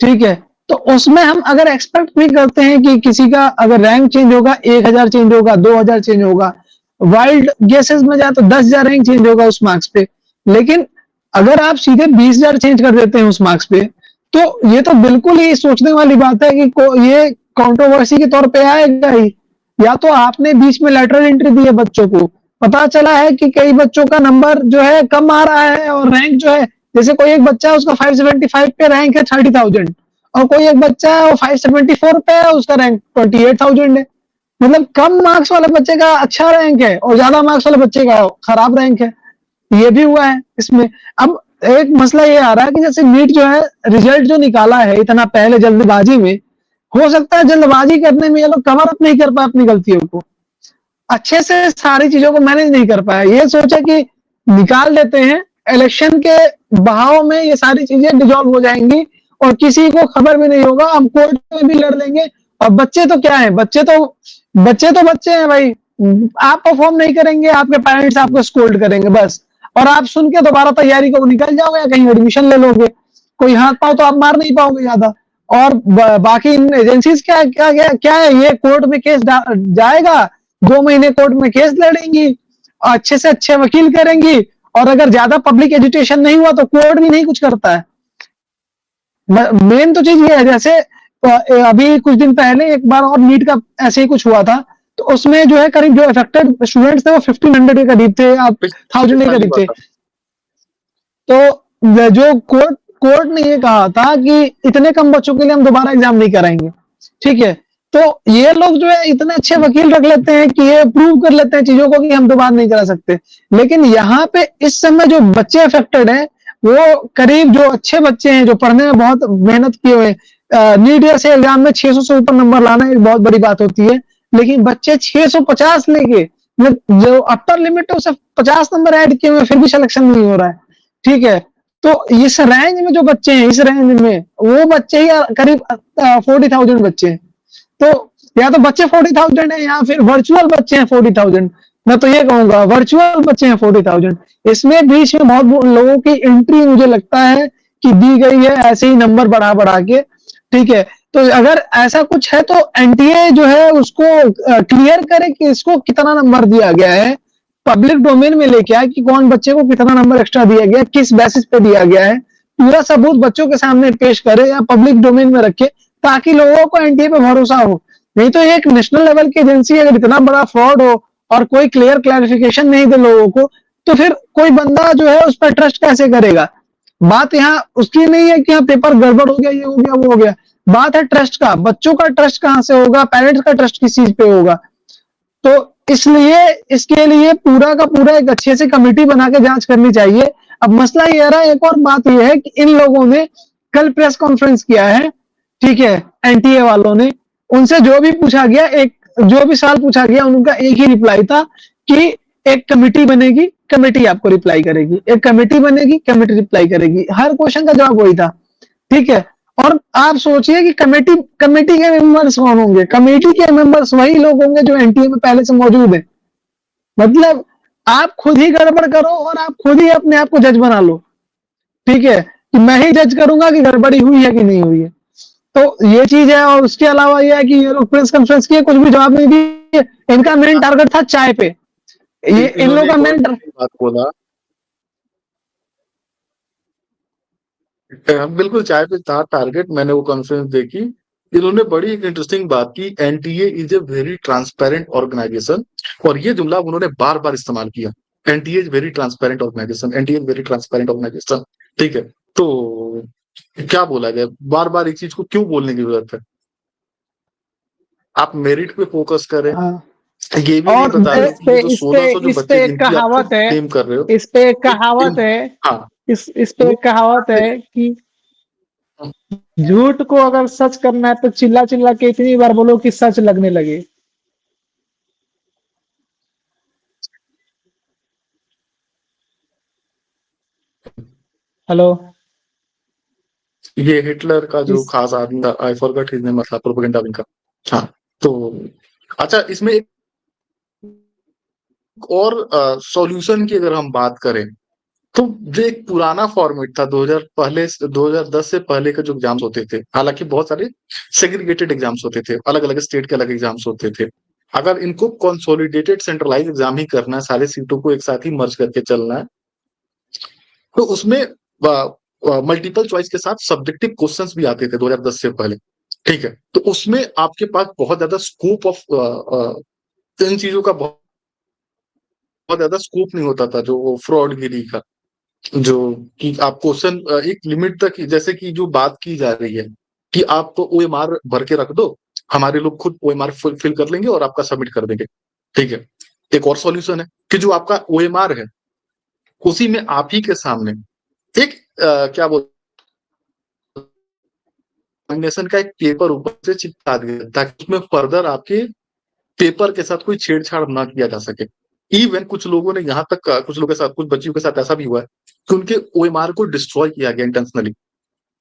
ठीक है, तो उसमें हम अगर एक्सपेक्ट भी करते हैं कि किसी का अगर रैंक चेंज होगा, 1,000 चेंज होगा, 2,000 चेंज होगा, वाइल्ड गेसेस में जाए तो 10,000 रैंक चेंज होगा उस मार्क्स पे। लेकिन अगर आप सीधे 20,000 चेंज कर देते हैं उस मार्क्स पे, तो ये तो बिल्कुल ही सोचने वाली बात है कि ये कंट्रोवर्सी के तौर पे आएगा ही। या तो आपने बीच में लेटरल एंट्री दी है बच्चों को, पता चला है कि कई बच्चों का नंबर जो है कम आ रहा है, और रैंक जो है, जैसे कोई एक बच्चा है उसका 575 पे रैंक है 30,000, और कोई एक बच्चा है वो 574 पे है, उसका रैंक 28,000 है। मतलब कम मार्क्स वाले बच्चे का अच्छा रैंक है, और ज्यादा मार्क्स वाले बच्चे का खराब रैंक है। ये भी हुआ है इसमें। अब एक मसला ये आ रहा है कि जैसे नीट जो है रिजल्ट जो निकाला है इतना पहले जल्दबाजी में, हो सकता है जल्दबाजी करने में ये लोग कवर अप नहीं कर पाए अपनी गलतियों को, अच्छे से सारी चीजों को मैनेज नहीं कर पाया। ये सोचा कि निकाल देते हैं, इलेक्शन के बहाव में ये सारी चीजें डिजॉल्व हो जाएंगी और किसी को खबर भी नहीं होगा, हम कोर्ट में भी लड़ लेंगे। और बच्चे तो क्या है, बच्चे हैं भाई। आप परफॉर्म नहीं करेंगे, आपके पेरेंट्स आपको स्कोल्ड करेंगे बस, और आप सुन के दोबारा तैयारी को निकल जाओगे या कहीं एडमिशन ले लोगे, कोई हाथ पांव तो आप मार नहीं पाओगे ज्यादा। और बाकी इन एजेंसीज क्या है, ये कोर्ट में केस जाएगा, 2 महीने कोर्ट में केस लड़ेंगी, अच्छे से अच्छे वकील करेंगी, और अगर ज्यादा पब्लिक एजुटेशन नहीं हुआ तो कोर्ट भी नहीं कुछ करता है। मेन तो चीज ये है, जैसे अभी कुछ दिन पहले एक बार और नीट का ऐसे ही कुछ हुआ था, तो उसमें जो है करीब जो अफेक्टेड स्टूडेंट्स थे वो 1500 के करीब थे, आप 1000 के करीब थे। तो जो कोर्ट ने ये कहा था कि इतने कम बच्चों के लिए हम दोबारा एग्जाम नहीं कराएंगे, ठीक है। तो ये लोग जो है इतने अच्छे वकील रख लेते हैं कि ये प्रूव कर लेते हैं चीजों को कि हम दोबारा नहीं करा सकते। लेकिन यहाँ पे इस समय जो बच्चे अफेक्टेड हैं वो करीब जो अच्छे बच्चे हैं जो पढ़ने में बहुत मेहनत किए हुए, नीट जैसे एग्जाम में 600 से ऊपर नंबर लाना एक बहुत बड़ी बात होती है, लेकिन बच्चे 650 लेके जो अपर लिमिट है उसे 50 नंबर ऐड किए हुए फिर भी सिलेक्शन नहीं हो रहा है, ठीक है। तो इस रेंज में जो बच्चे हैं, इस रेंज में वो बच्चे ही करीब 40,000 बच्चे हैं। तो या तो बच्चे 40,000 है या फिर वर्चुअल बच्चे हैं 40,000। मैं तो ये कहूंगा वर्चुअल बच्चे हैं 40,000। इसमें बीच में बहुत लोगों की एंट्री मुझे लगता है कि दी गई है ऐसे ही नंबर बढ़ा बढ़ा के, ठीक है। तो अगर ऐसा कुछ है तो एनटीए जो है उसको क्लियर करे कि इसको कितना नंबर दिया गया है, पब्लिक डोमेन में लेके आए कि कौन बच्चे को कितना नंबर एक्स्ट्रा दिया गया, किस बेसिस पे दिया गया है, पूरा सबूत बच्चों के सामने पेश करे या पब्लिक डोमेन में रखे, ताकि लोगों को एनटीए पे भरोसा हो। नहीं तो एक नेशनल लेवल की एजेंसी अगर इतना बड़ा फ्रॉड हो और कोई क्लियर क्लैरिफिकेशन नहीं दे लोगों को, तो फिर कोई बंदा जो है उस पर ट्रस्ट कैसे करेगा। बात यहाँ उसकी नहीं है कि हाँ पेपर गड़बड़ हो गया, ये हो गया, वो हो गया। बात है ट्रस्ट का, बच्चों का ट्रस्ट कहां से होगा, पेरेंट्स का ट्रस्ट किस चीज पे होगा। तो इसलिए इसके लिए पूरा का पूरा एक अच्छे से कमेटी बना के जांच करनी चाहिए। अब मसला ये रहा, एक और बात ये है कि इन लोगों ने कल प्रेस कॉन्फ्रेंस किया है, ठीक है, एनटीए वालों ने, उनसे जो भी पूछा गया, एक जो भी सवाल पूछा गया उनका एक ही रिप्लाई था कि एक कमेटी बनेगी, कमेटी आपको रिप्लाई करेगी, एक कमेटी बनेगी, कमेटी रिप्लाई करेगी। हर क्वेश्चन का जवाब वही था, ठीक है। और आप सोचिए कि कमेटी के मेंबर्स कौन होंगे, कमेटी के मेंबर्स वही लोग होंगे जो एनटीए में पहले से मौजूद है। मतलब आप खुद ही गड़बड़ करो और आप खुद ही अपने आप को जज बना लो, ठीक है, कि मैं ही जज करूंगा कि गड़बड़ी हुई है कि नहीं हुई है। तो ये चीज है। और उसके अलावा ये है कि ये लोग प्रेस कॉन्फ्रेंस किए, कुछ भी जवाब नहीं दिए। इनका मेन टारगेट था चाय पे, ये इन लोगों का मेन बात बोला, बिल्कुल चाय पे था टारगेट। मैंने वो कॉन्फ्रेंस देखी, इन्होंने बड़ी एक इंटरेस्टिंग बात की, NTA is a very transparent organisation, और ये जुमला उन्होंने बार बार इस्तेमाल किया, NTA is very transparent organisation, NTA is very transparent organisation, ठीक है। तो क्या बोला जाए, बार बार एक चीज को क्यों बोलने की जरूरत है। आप मेरिट पे फोकस करें, हाँ। ये भी नहीं और बता रहे इस कि पे ये जो इस 1600 जो पे इस बच्चे पे एक जिनकी आप कहावत है, क्लेम कर रहे हो, इस पे एक कहावत है, हाँ, इस पे एक कहावत है कि झूठ को अगर सच करना है तो चिल्ला चिल्ला के इतनी बार बोलो कि सच लगने लगे। हेलो। ये हिटलर का जो इस खास आदमी था, आई फॉरगॉट हिज नेम, मतलब प्रोपेगेंडा विंग का। हाँ, तो अच्छा, इसमें एक और सॉल्यूशन की अगर हम बात करें, तो जो एक पुराना फॉर्मेट था 2010 से पहले के जो एग्जाम्स होते थे, हालांकि बहुत सारे सेग्रीगेटेड एग्जाम्स होते थे, अलग अलग स्टेट के अलग एग्जाम्स होते थे। अगर इनको कंसोलिडेटेड सेंट्रलाइज एग्जाम ही करना है, सारे सीटों को एक साथ ही मर्ज करके चलना है, तो उसमें मल्टीपल चॉइस के साथ सब्जेक्टिव क्वेश्चंस भी आते थे 2010 से पहले, ठीक है। तो उसमें आपके पास बहुत ज्यादा स्कोप ऑफ इन चीजों का बहुत ज्यादा स्कोप नहीं होता था, जो फ्रॉड गिरी का, जो कि आप क्वेश्चन एक लिमिट तक, जैसे कि जो बात की जा रही है कि आप तो ओएमआर भर के रख दो, हमारे लोग खुद ओएमआर फिल कर लेंगे और आपका सबमिट कर देंगे, ठीक है। एक और सॉल्यूशन है कि जो आपका ओएमआर है, उसी में आप ही के सामने एक क्या बोलते एग्जामिनेशन का एक पेपर ऊपर से चिपका दिया ताकि उसमें फर्दर आपके पेपर के साथ कोई छेड़छाड़ ना किया जा सके। इवन कुछ लोगों ने यहाँ तक कुछ लोगों के साथ, कुछ बच्चियों के साथ ऐसा भी हुआ है कि उनके ओएमआर को डिस्ट्रॉय किया गया इंटेंशनली,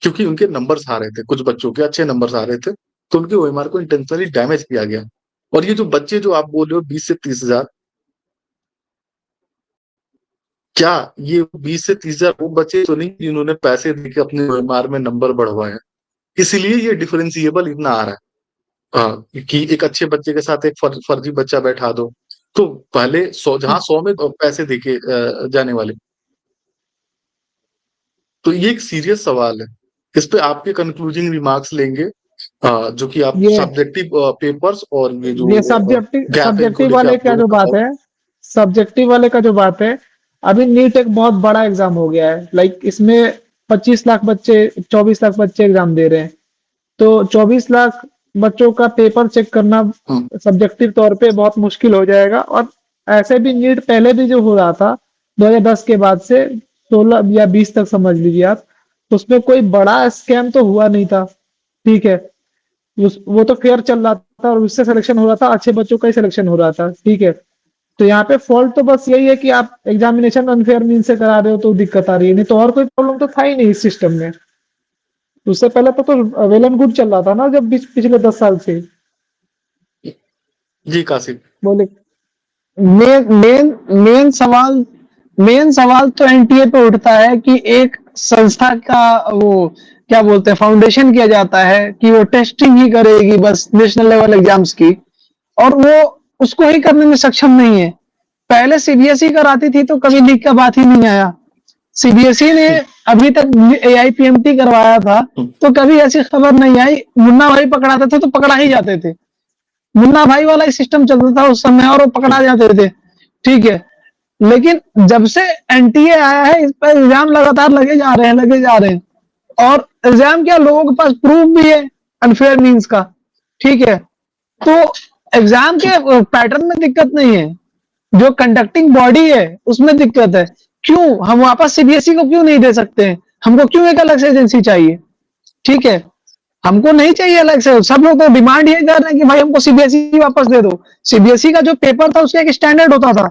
क्योंकि उनके नंबर्स आ रहे थे, कुछ बच्चों के अच्छे नंबर्स आ रहे थे, तो उनके ओएमआर को इंटेंशनली डैमेज किया गया। और ये जो बच्चे जो आप बोल रहे हो 20 से 30,000, क्या ये 20 से 30,000 वो बच्चे तो नहीं जिन्होंने पैसे देके अपने ओएमआर में नंबर बढ़वाए हैं? इसलिए ये डिफरेंशिएबल इतना आ रहा है। कि एक अच्छे बच्चे के साथ एक फर्जी बच्चा बैठा दो, तो पहले 100 जहां 100 में पैसे देके जाने वाले। तो ये एक सीरियस सवाल है, इस पे आपके कंक्लूडिंग रिमार्क्स लेंगे, जो कि आप ये सब्जेक्टिव पेपर्स और ये जो ये सब्जेक्टिव गैप है इनको सब्जेक्टिव लेके वाले आप का जो लोग बात है, सब्जेक्टिव वाले का जो बात है, अभी नीट एक बहुत बड़ा एग्जाम हो गया है। लाइक इसमें 25 लाख बच्चे, 24 लाख बच्चे एग्जाम दे रहे हैं, तो 24 लाख बच्चों का पेपर चेक करना सब्जेक्टिव तौर पे बहुत मुश्किल हो जाएगा। और ऐसे भी नीट पहले भी जो हो रहा था 2010 के बाद से 16 या 20 तक समझ लीजिए आप, तो उसमें कोई बड़ा स्कैम तो हुआ नहीं था। ठीक है, वो तो फेयर चल रहा था और उससे सिलेक्शन हो रहा था, अच्छे बच्चों का ही सिलेक्शन हो रहा था। ठीक है, तो यहाँ पे फॉल्ट तो बस यही है कि आप एग्जामिनेशन अनफेयर मीन से करा रहे हो तो दिक्कत आ रही है, नहीं तो और कोई प्रॉब्लम तो था ही नहीं इस सिस्टम में। उससे पहले तो वेल एंड गुड चल रहा था ना, जब पिछले 10 साल से। जी कासिम। बोले मेन मेन मेन सवाल तो एनटीए पे उठता है कि एक संस्था का वो क्या बोलते हैं फाउंडेशन किया जाता है कि वो टेस्टिंग ही करेगी बस नेशनल लेवल एग्जाम्स की, और वो उसको ही करने में सक्षम नहीं है। पहले सीबीएसई कराती थी तो कभी लीक का बात ही नहीं आया। सीबीएसई ने अभी तक एआईपीएमटी करवाया था तो कभी ऐसी खबर नहीं आई। मुन्ना भाई पकड़ाते थे तो पकड़ा ही जाते थे, मुन्ना भाई वाला ही सिस्टम चलता था उस समय और वो पकड़ा जाते थे। ठीक है, लेकिन जब से एनटीए आया है इस पर इल्जाम लगातार लगे जा रहे हैं, और इल्जाम क्या, लोगों के पास प्रूफ भी है अनफेयर मींस का। ठीक है, तो एग्जाम के पैटर्न में दिक्कत नहीं है, जो कंडक्टिंग बॉडी है उसमें दिक्कत है। क्यों हम वापस सीबीएसई को क्यों नहीं दे सकते हैं? हमको क्यों एक अलग से एजेंसी चाहिए? ठीक है, हमको नहीं चाहिए अलग से। सब लोग तो डिमांड ये कर रहे हैं कि भाई हमको सीबीएसई वापस दे दो। सीबीएसई का जो पेपर था उसका एक स्टैंडर्ड होता था,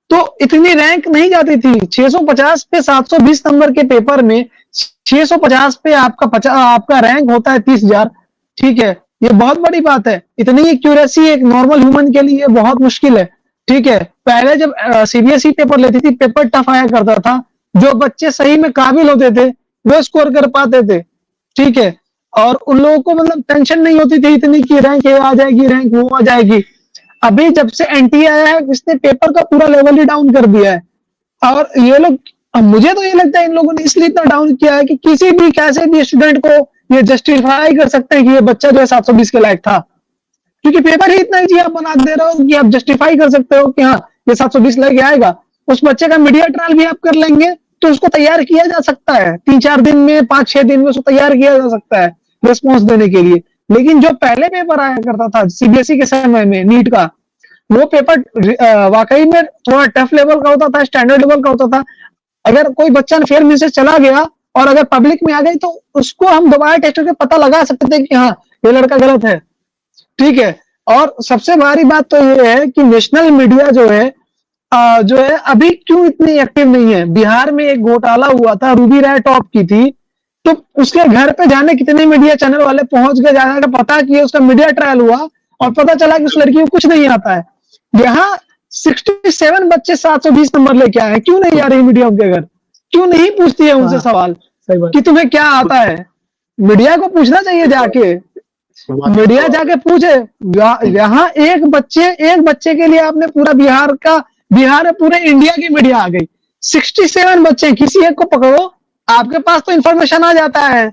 तो इतनी रैंक नहीं जाती थी। 650 पे 720 नंबर के पेपर में 650 पे आपका रैंक होता है 30,000। ठीक है, ये बहुत बड़ी बात है। इतनी एक्यूरेसी एक नॉर्मल ह्यूमन के लिए बहुत मुश्किल है। ठीक है, पहले जब सीबीएसई पेपर लेती थी, पेपर टफ आया करता था, जो बच्चे सही में काबिल होते थे वो स्कोर कर पाते थे। ठीक है, और उन लोगों को मतलब टेंशन नहीं होती थी इतनी कि रैंक ये आ जाएगी, रैंक वो आ जाएगी। अभी जब से एनटीए आया है इसने पेपर का पूरा लेवल ही डाउन कर दिया है। और ये लोग, मुझे तो ये लगता है इन लोगों ने इसलिए इतना डाउन किया है कि किसी भी कैसे भी स्टूडेंट को ये जस्टिफाई कर सकते हैं कि ये बच्चा जो है 720 के लायक था, क्योंकि पेपर ही इतना इजी आप बना दे रहे हो कि आप जस्टिफाई कर सकते हो कि हाँ ये 720 लेके आएगा। उस बच्चे का मीडिया ट्रायल भी आप कर लेंगे तो उसको तैयार किया जा सकता है 3-4 दिन में, 5-6 दिन में उसको तैयार किया जा सकता है रिस्पॉन्स देने के लिए। लेकिन जो पहले पेपर आया करता था सीबीएसई के समय में नीट का, वो पेपर वाकई में थोड़ा टफ लेवल का होता था, स्टैंडर्ड लेवल का होता था। अगर कोई बच्चा फेयर मिल से चला गया और अगर पब्लिक में आ गई तो उसको हम दोबारा टेस्ट करके पता लगा सकते थे कि हाँ ये लड़का गलत है। ठीक है, और सबसे बड़ी बात तो ये है कि नेशनल मीडिया जो है अभी क्यों इतनी एक्टिव नहीं है। बिहार में एक घोटाला हुआ था, रूबी राय टॉप की थी, तो उसके घर पे जाने कितने मीडिया चैनल वाले पहुंच गए, जाने का पता किए, उसका मीडिया ट्रायल हुआ और पता चला कि उस लड़की को कुछ नहीं आता है। यहाँ 67 बच्चे 720 नंबर लेके आए, क्यों नहीं आ रही मीडिया उनके घर? क्यों नहीं पूछती है उनसे सवाल कि तुम्हें क्या आता है? मीडिया को पूछना चाहिए जाके, मीडिया जाके पूछे। यहाँ एक बच्चे के लिए आपने पूरा बिहार में पूरे इंडिया की मीडिया आ गई। 67 बच्चे, किसी एक को पकड़ो, आपके पास तो इंफॉर्मेशन आ जाता है।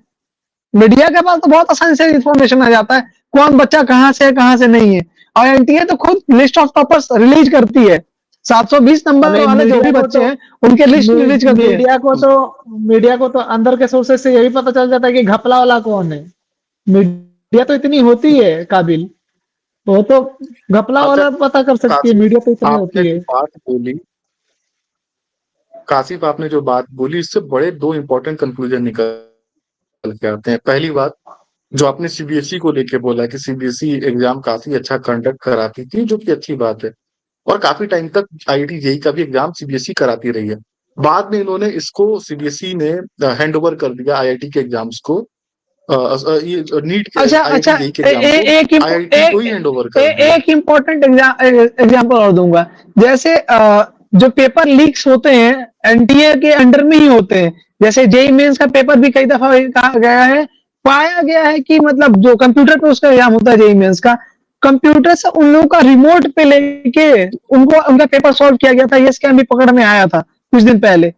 मीडिया के पास तो बहुत आसानी से इंफॉर्मेशन आ जाता है कौन बच्चा कहां से है कहां से नहीं है। और एनटीए तो खुद लिस्ट ऑफ टॉपर्स रिलीज करती है, 720 नंबर वाले जो भी बच्चे हैं उनके लिस्ट रिलीज करती है। मीडिया को तो अंदर के सोर्सेस से यही पता चल जाता है कि घपला वाला कौन है। मीडिया तो इतनी होती है काबिल, वो तो घपला वाला पता कर सकती है। मीडिया तो इतनी होती है। बात बोली काशिफ आपने जो बात बोली इससे बड़े 2 इंपॉर्टेंट कंक्लूजन निकल के आते हैं। पहली बात जो आपने सीबीएसई को लेके बोला कि सीबीएसई एग्जाम काफी अच्छा कंडक्ट कराती थी, जो कि अच्छी बात है। और काफी टाइम तक आईआईटी जेईई का भी एग्जाम सीबीएसई कराती रही है। बाद में इन्होंने इसको सीबीएसई ने हैंड ओवर कर दिया आईआईटी के एग्जाम्स को, ये नीट के अच्छा आईआईटी अच्छा जेईई के एग्जाम को आईआईटी को ही हैंड ओवर कर दिया। एक इम्पोर्टेंट एग्जाम्पल और दूंगा। जैसे जो पेपर लीक्स होते हैं एनटीए के अंडर में ही होते हैं। जैसे जेईई मेंस का पेपर भी कई दफा कहा गया है, पाया गया है कि मतलब जो कंप्यूटर पे उसका एग्जाम होता है जेईई मेंस का, कंप्यूटर से उन लोगों का रिमोट पे लेके उनको उनका पेपर सॉल्व किया गया था। ये स्कैम भी पकड़ में आया था कुछ दिन पहले।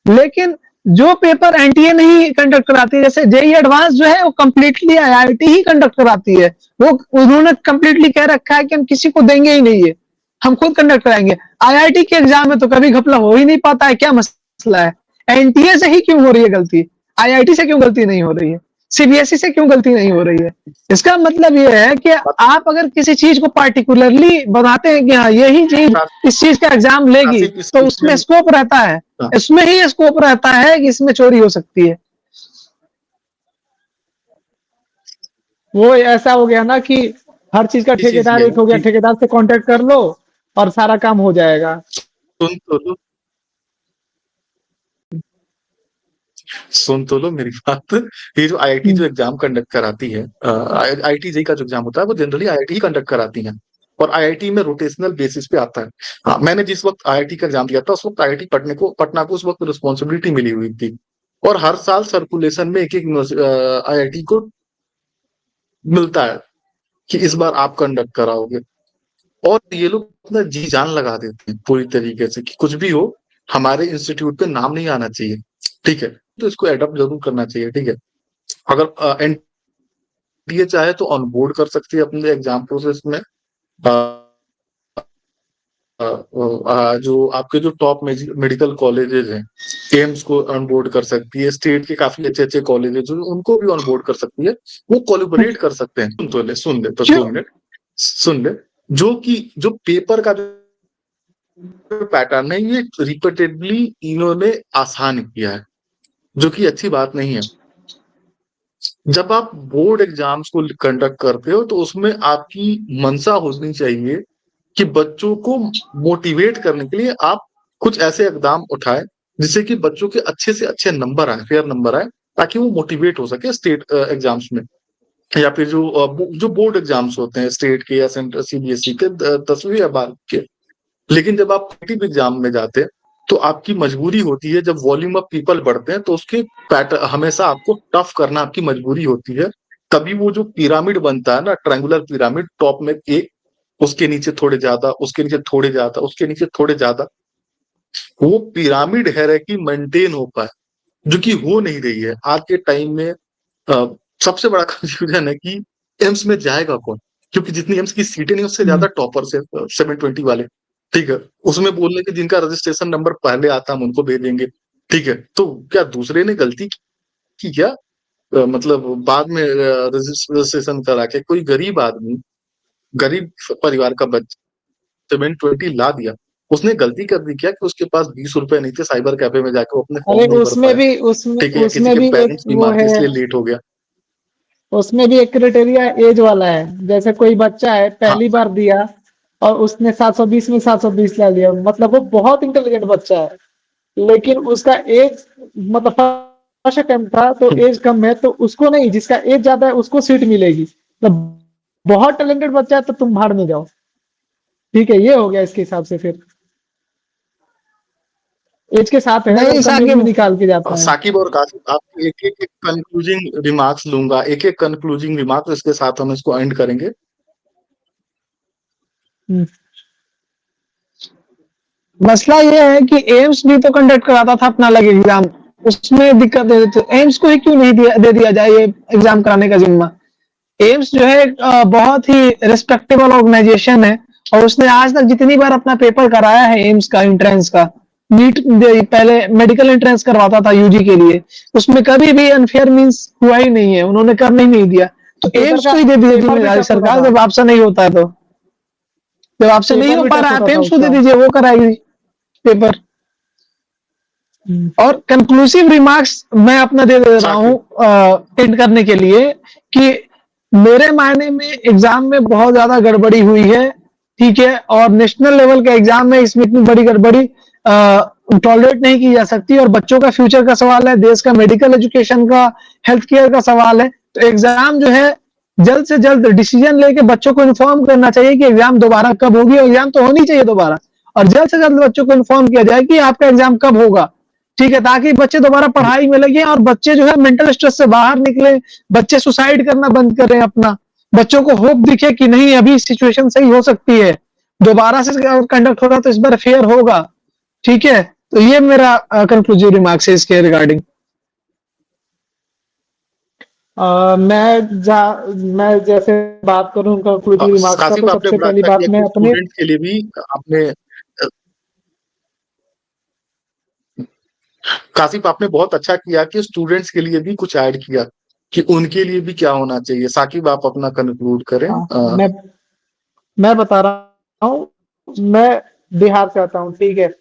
लेकिन जो पेपर एनटीए नहीं कंडक्ट कराती है, जैसे जेईई एडवांस जो है वो कंप्लीटली आईआईटी ही कंडक्ट कराती है। वो उन्होंने कंप्लीटली कह रखा है कि हम किसी को देंगे ही नहीं, है हम खुद कंडक्ट कराएंगे। आईआईटी के एग्जाम में तो कभी घपला हो ही नहीं पाता है, क्या मसला है? एनटीए से ही क्यों हो रही है गलती, आईआईटी से क्यों गलती नहीं हो रही है, सीबीएसई से क्यों गलती नहीं हो रही है? इसका मतलब ये है कि आप अगर किसी चीज को पार्टिकुलरली बनाते हैं कि हाँ यही चीज इस चीज का एग्जाम लेगी, तो उसमें स्कोप रहता है, इसमें ही स्कोप रहता है कि इसमें चोरी हो सकती है। वो ऐसा हो गया ना कि हर चीज का ठेकेदार एक हो गया, ठेकेदार से कांटेक्ट कर लो और सारा काम हो जाएगा। सुन तो लो मेरी बात। ये जो आईआईटी जो एग्जाम कंडक्ट कराती है, आईआईटी जेईई का जो एग्जाम होता है वो जनरली आईआईटी ही कंडक्ट कराती है और आईआईटी में रोटेशनल बेसिस पे आता है। हाँ, मैंने जिस वक्त आईआईटी का एग्जाम दिया था उस वक्त आईआईटी पटना को उस वक्त रिस्पॉन्सिबिलिटी मिली हुई थी और हर साल सर्कुलेशन में एक एक आईआईटी को मिलता है कि इस बार आप कंडक्ट कराओगे और ये लोग अपना जी जान लगा देते हैं पूरी तरीके से कि कुछ भी हो हमारे इंस्टीट्यूट पे नाम नहीं आना चाहिए, ठीक है? तो इसको एडॉप्ट जरूर करना चाहिए, ठीक है? अगर एनटीए चाहे तो ऑनबोर्ड कर सकती है अपने एग्जाम प्रोसेस में। जो आपके जो टॉप मेडिकल कॉलेजेस हैं एम्स को ऑनबोर्ड कर सकती है, स्टेट के काफी अच्छे अच्छे कॉलेजेस उनको भी ऑनबोर्ड कर सकती है, वो कोलैबोरेट कर सकते हैं। सुन ले बस 2 मिनट सुन ले। जो पेपर का जो पैटर्न है ये रिपीटेडली इन्होंने आसान किया है, जो कि अच्छी बात नहीं है। जब आप बोर्ड एग्जाम्स को कंडक्ट करते हो तो उसमें आपकी मंशा होनी चाहिए कि बच्चों को मोटिवेट करने के लिए आप कुछ ऐसे इकदाम उठाएं जिससे कि बच्चों के अच्छे से अच्छे नंबर आए, फेयर नंबर आए, ताकि वो मोटिवेट हो सके स्टेट एग्जाम्स में या फिर जो बोर्ड एग्जाम्स होते हैं स्टेट के या सेंट्रल सीबीएसई के 10वीं या 12वीं के। लेकिन जब आप कॉम्पिटिटिव एग्जाम में जाते हैं तो आपकी मजबूरी होती है, जब वॉल्यूम ऑफ पीपल बढ़ते हैं तो उसके पैटर्न हमेशा आपको टफ करना आपकी मजबूरी होती है। तभी वो जो पिरामिड बनता है ना, ट्रायंगुलर पिरामिड, टॉप में एक, उसके नीचे थोड़े ज्यादा, उसके नीचे थोड़े ज्यादा, उसके नीचे थोड़े ज्यादा, वो पिरामिड हायरार्की मेंटेन हो पाए, जो कि हो नहीं रही है आज के टाइम में। सबसे बड़ा कंफ्यूजन है कि एम्स में जाएगा कौन, क्योंकि जितनी एम्स की सीटें नहीं उससे ज्यादा टॉपर्स है 720 वाले, ठीक है? उसमें बोलने के जिनका रजिस्ट्रेशन नंबर पहले आता हम उनको भेजेंगे, ठीक है? तो क्या दूसरे ने गलती की क्या? मतलब बाद में रजिस्ट्रेशन करा के कोई गरीब आदमी, गरीब परिवार का बच्चा 720 ला दिया, उसने गलती कर दी क्या कि उसके पास 20 रुपए नहीं थे, साइबर कैफे में जाकर अपने फॉर्म अरे नहीं भर उसमें पाया, भी ठीक है? किसी उसमें के भी एक पेरेंट्स वो बीमार थे है, इसलिए लेट हो गया। उसमें भी एक क्राइटेरिया एज वाला है। जैसे कोई बच्चा है हाँ, पहली बार दिया और उसने 720 में 720 ला लिया, मतलब वो बहुत इंटेलिजेंट बच्चा है, लेकिन उसका एज मतलब फर्स्ट अटेम्प्ट था तो एज कम है, तो उसको नहीं, जिसका एज ज्यादा है उसको सीट मिलेगी। तो बहुत टैलेंटेड बच्चा है तो तुम भाड़ में जाओ, ठीक है? ये हो गया इसके हिसाब से। फिर एज के साथ है, नहीं अगर कम एज में साकिब, निकाल के जाता है। साकिब और कासिम, आप एक एक कंक्लूजिंग रिमार्क्स लूंगा, एक एक कंक्लूजिंग रिमार्क्स, इसके साथ हम इसको एंड करेंगे। मसला ये है कि एम्स भी तो कंडक्ट कराता था अपना अलग एग्जाम, उसमें दिक्कत दे देते। एम्स को ही क्यों नहीं दे दिया जाए ये एग्जाम कराने का जिम्मा? एम्स जो है बहुत ही रिस्पेक्टेबल ऑर्गेनाइजेशन है और उसने आज तक जितनी बार अपना पेपर कराया है एम्स का एंट्रेंस का, नीट पहले मेडिकल एंट्रेंस करवाता था यूजी के लिए, उसमें कभी भी अनफेयर मींस हुआ ही नहीं है, उन्होंने करने ही नहीं दिया। तो एम्स को ही दे दीजिए जिम्मेदारी सरकार, जब आपसे नहीं होता है तो, जब आपसे नहीं हो पा रहा है आप एम्स को दे दीजिए, वो कराएगी पेपर। और कंक्लूसिव रिमार्क्स मैं अपना दे दे रहा हूँ एंड करने के लिए कि मेरे मायने में एग्जाम में बहुत ज्यादा गड़बड़ी हुई है, ठीक है, और नेशनल लेवल के एग्जाम में इसमें इतनी बड़ी गड़बड़ी टॉलरेट नहीं की जा सकती, और बच्चों का फ्यूचर का सवाल है, देश का मेडिकल एजुकेशन का, हेल्थ केयर का सवाल है। तो एग्जाम जो है जल्द से जल्द डिसीजन लेके बच्चों को इन्फॉर्म करना चाहिए कि एग्जाम दोबारा कब होगी, और एग्जाम तो होनी चाहिए दोबारा, और जल्द से जल्द बच्चों को इन्फॉर्म किया जाए कि आपका एग्जाम कब होगा, ठीक है, ताकि बच्चे दोबारा पढ़ाई में लगे और बच्चे जो है मेंटल स्ट्रेस से बाहर निकले, बच्चे सुसाइड करना बंद करें अपना, बच्चों को होप दिखे कि नहीं अभी सिचुएशन सही हो सकती है, दोबारा से अगर कंडक्ट होगा तो इस बार फेयर होगा, ठीक है। तो ये मेरा कंक्लूसिव रिमार्क्स है इसके रिगार्डिंग। मैं जैसे बात करूं कंक्लूसिव रिमार्क्स का, कासिफ तो आपने सबसे बड़ा पहली अच्छा बात किया मैं कि अपने स्टूडेंट्स के लिए भी आपने कासिफ आपने बहुत अच्छा किया कि स्टूडेंट्स के लिए भी कुछ ऐड किया कि उनके लिए भी क्या होना चाहिए। साकिब आप अपना कंक्लूड करें। हाँ, मैं बता रहा हूँ, मैं बिहार से आता हूँ, ठीक है।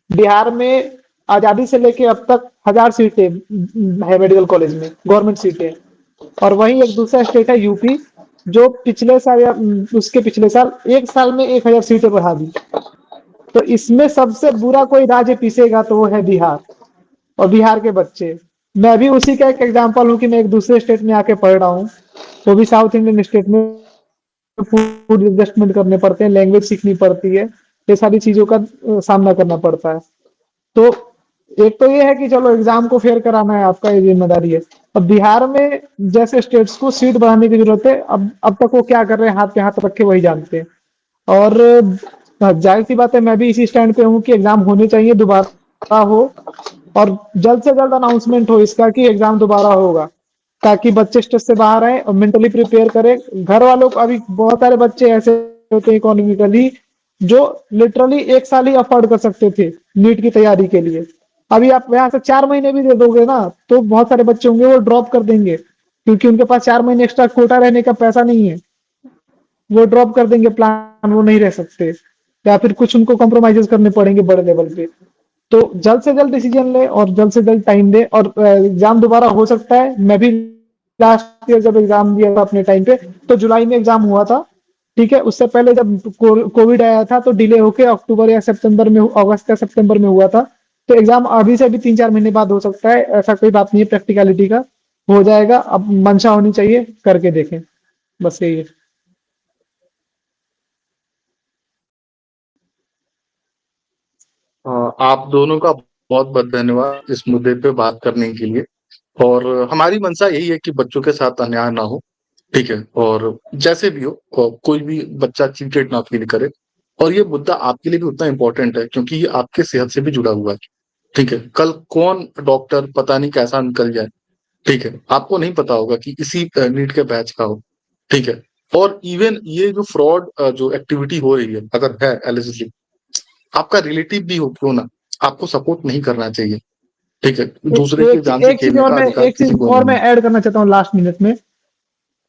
बिहार में आजादी से लेके अब तक 1000 सीटें है मेडिकल कॉलेज में, गवर्नमेंट सीटें। और वहीं एक दूसरा स्टेट है यूपी, जो पिछले साल या उसके पिछले साल एक साल में 1000 सीटें बढ़ा दी। तो इसमें सबसे बुरा कोई राज्य पीसेगा तो वो है बिहार और बिहार के बच्चे। मैं भी उसी का एक एग्जाम्पल हूँ कि मैं एक दूसरे स्टेट में आके पढ़ रहा हूँ, वो भी साउथ इंडियन स्टेट में। फूड एडजस्टमेंट करने पड़ते हैं, लैंग्वेज सीखनी पड़ती है, ये सारी चीजों का सामना करना पड़ता है। तो एक तो ये है कि चलो एग्जाम को फेयर कराना है, आपका ये जिम्मेदारी है। अब बिहार में जैसे स्टेट्स को सीट बढ़ाने की जरूरत है, अब तक वो क्या कर रहे हैं, हाथ पे हाथ रखे वही जानते हैं। और जाहिर सी बात है, मैं भी इसी स्टैंड पे हूँ कि एग्जाम होने चाहिए, दोबारा हो, और जल्द से जल्द अनाउंसमेंट हो इसका कि एग्जाम दोबारा होगा, ताकि बच्चे स्ट्रेस से बाहर आए और मेंटली प्रिपेयर करें। घर वालों को, अभी बहुत सारे बच्चे ऐसे होते हैं इकोनॉमिकली जो लिटरली एक साल ही अफोर्ड कर सकते थे नीट की तैयारी के लिए। अभी आप यहाँ से 4 महीने भी दे दोगे ना, तो बहुत सारे बच्चे होंगे वो ड्रॉप कर देंगे, क्योंकि उनके पास 4 महीने एक्स्ट्रा कोटा रहने का पैसा नहीं है, वो ड्रॉप कर देंगे प्लान, वो नहीं रह सकते, या फिर कुछ उनको कॉम्प्रोमाइजेस करने पड़ेंगे बड़े लेवल पे। तो जल्द से जल्द डिसीजन ले और जल्द से जल्द टाइम दे, और एग्जाम दोबारा हो सकता है। मैं भी लास्ट ईयर जब एग्जाम दिया था अपने टाइम पे, तो जुलाई में एग्जाम हुआ था, ठीक है। उससे पहले जब कोविड आया था तो डिले होके अक्टूबर या सितंबर में, अगस्त या सितंबर में हुआ था। तो एग्जाम अभी से भी 3-4 महीने बाद हो सकता है, ऐसा कोई बात नहीं है, प्रैक्टिकलिटी का हो जाएगा। अब मंशा होनी चाहिए, करके देखें, बस यही है। आप दोनों का बहुत बहुत धन्यवाद इस मुद्दे पे बात करने के लिए। और हमारी मंशा यही है कि बच्चों के साथ अन्याय ना हो, ठीक है, और जैसे भी हो कोई भी बच्चा चीटेड ना फील करे। और ये मुद्दा आपके लिए भी उतना इम्पोर्टेंट है क्योंकि ये आपके सेहत से भी जुड़ा हुआ है, ठीक है। कल कौन डॉक्टर पता नहीं कैसा निकल जाए, ठीक है, आपको नहीं पता होगा कि इसी नीट के बैच का हो, ठीक है। और इवन ये जो फ्रॉड जो एक्टिविटी हो रही है, अगर है एलिजिबली, आपका रिलेटिव भी हो क्यों ना, आपको सपोर्ट नहीं करना चाहिए, ठीक है। दूसरे की जान से खेलने का अधिकार एक किसी चीज को और नहीं मैं है। ऐड करना चाहता हूँ लास्ट मिनट में।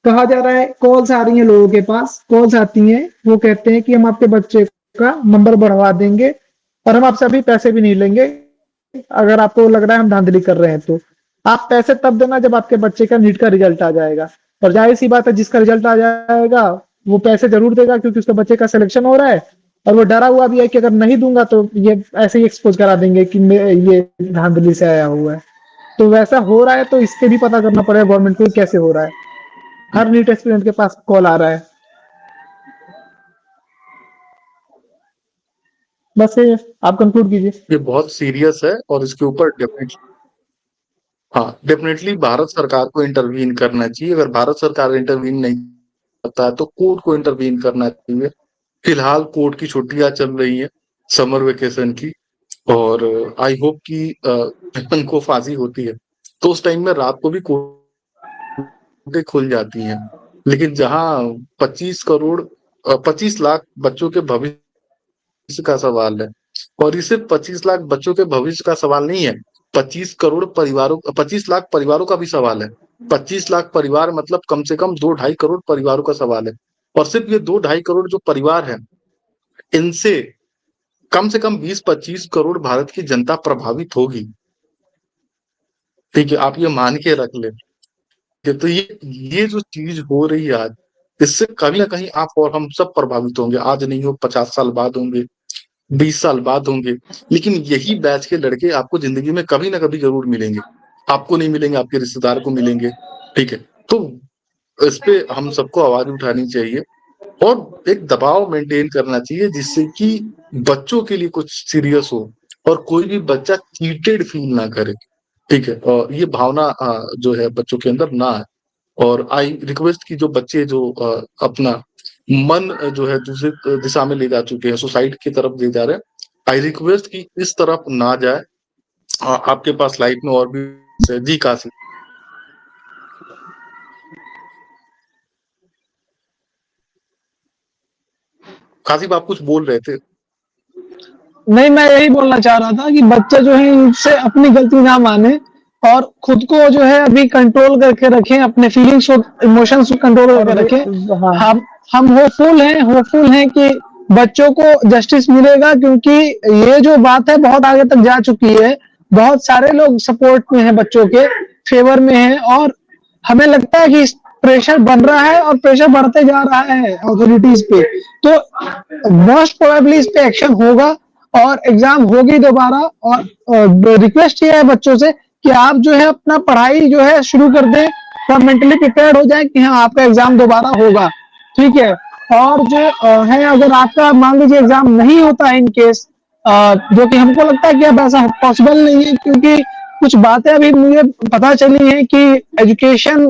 कहा जा रहा है, कॉल्स आ रही हैं लोगों के पास, कॉल्स आती हैं, वो कहते हैं कि हम आपके बच्चे का नंबर बढ़वा देंगे और हम आपसे अभी पैसे भी नहीं लेंगे, अगर आपको लग रहा है हम धांधली कर रहे हैं तो। आप पैसे तब देना जब आपके बच्चे का नीट का रिजल्ट आ जाएगा, और जाहिर सी बात है जिसका रिजल्ट आ जाएगा वो पैसे जरूर देगा, क्योंकि उसके बच्चे का सिलेक्शन हो रहा है। और वो डरा हुआ भी है कि अगर नहीं दूंगा तो ये ऐसे ही एक्सपोज करा देंगे कि ये धांधली से आया हुआ है। तो वैसा हो रहा है, तो इससे भी पता करना पड़ेगा गवर्नमेंट को कैसे हो रहा है। हर नीट एस्पिरेंट के पास कॉल आ रहा है। बस ये, आप कंक्लूड कीजिए। ये बहुत सीरियस है और इसके ऊपर डेफिनेटली, हाँ, डेफिनेटली भारत सरकार को इंटरवीन करना चाहिए। अगर भारत सरकार इंटरवीन नहीं करता है तो कोर्ट को इंटरवीन करना चाहिए। फिलहाल कोर्ट की छुट्टियां चल रही हैं समर वेकेशन की, और आई होप कि उनको फांसी होती है तो उस टाइम में रात को भी कोर्टें खुल जाती हैं। लेकिन जहां 25 लाख बच्चों के भविष्य का सवाल है, और ये सिर्फ 25 लाख बच्चों के भविष्य का सवाल नहीं है, 25 लाख परिवारों का भी सवाल है। 25 लाख परिवार मतलब कम से कम 2-2.5 करोड़ परिवारों का सवाल है। और सिर्फ ये 2-2.5 करोड़ जो परिवार है, इनसे कम से कम 20-25 करोड़ भारत की जनता प्रभावित होगी। ठीक है, आप ये मान के रख लें। तो ये जो चीज हो रही है आज, इससे कहीं ना कहीं आप और हम सब प्रभावित होंगे। आज नहीं हो, 50 साल बाद होंगे, 20 साल बाद होंगे, लेकिन यही बैच के लड़के आपको जिंदगी में कभी ना कभी जरूर मिलेंगे। आपको नहीं मिलेंगे, आपके रिश्तेदार को मिलेंगे। ठीक है, तो इस पे हम सबको आवाज उठानी चाहिए और एक दबाव मेंटेन करना चाहिए, जिससे कि बच्चों के लिए कुछ सीरियस हो और कोई भी बच्चा चीटेड फील ना करे। ठीक है, और ये भावना जो है बच्चों के अंदर ना आए। और आई रिक्वेस्ट की जो बच्चे जो अपना मन जो है दूसरे दिशा में ले जा चुके हैं, सुसाइड की तरफ ले जा रहे हैं, आई रिक्वेस्ट की इस तरफ ना जाए। आपके पास लाइफ में और भी है। जी काशी। काशिफ, आप कुछ बोल रहे थे। नहीं, मैं यही बोलना चाह रहा था कि बच्चे जो है इनसे अपनी गलती ना माने और खुद को जो है अभी कंट्रोल करके रखें, अपने फीलिंग्स और इमोशंस को कंट्रोल और करके वे रखें। हाँ हम होपफुल हैं कि बच्चों को जस्टिस मिलेगा, क्योंकि ये जो बात है बहुत आगे तक जा चुकी है। बहुत सारे लोग सपोर्ट में हैं, बच्चों के फेवर में हैं, और हमें लगता है कि प्रेशर बन रहा है और प्रेशर बढ़ते जा रहा है अथॉरिटीज पे। तो मोस्ट प्रोबेबली इस पे एक्शन होगा और एग्जाम होगी दोबारा। और रिक्वेस्ट ये है बच्चों से कि आप जो है अपना पढ़ाई जो है शुरू कर दें और मेंटली प्रिपेयर्ड हो जाए कि हाँ आपका एग्जाम दोबारा होगा। ठीक है, और जो है अगर आपका मान लीजिए एग्जाम नहीं होता है इन केस, जो कि हमको लगता है कि अब ऐसा पॉसिबल नहीं है, क्योंकि कुछ बातें अभी मुझे पता चली हैं कि एजुकेशन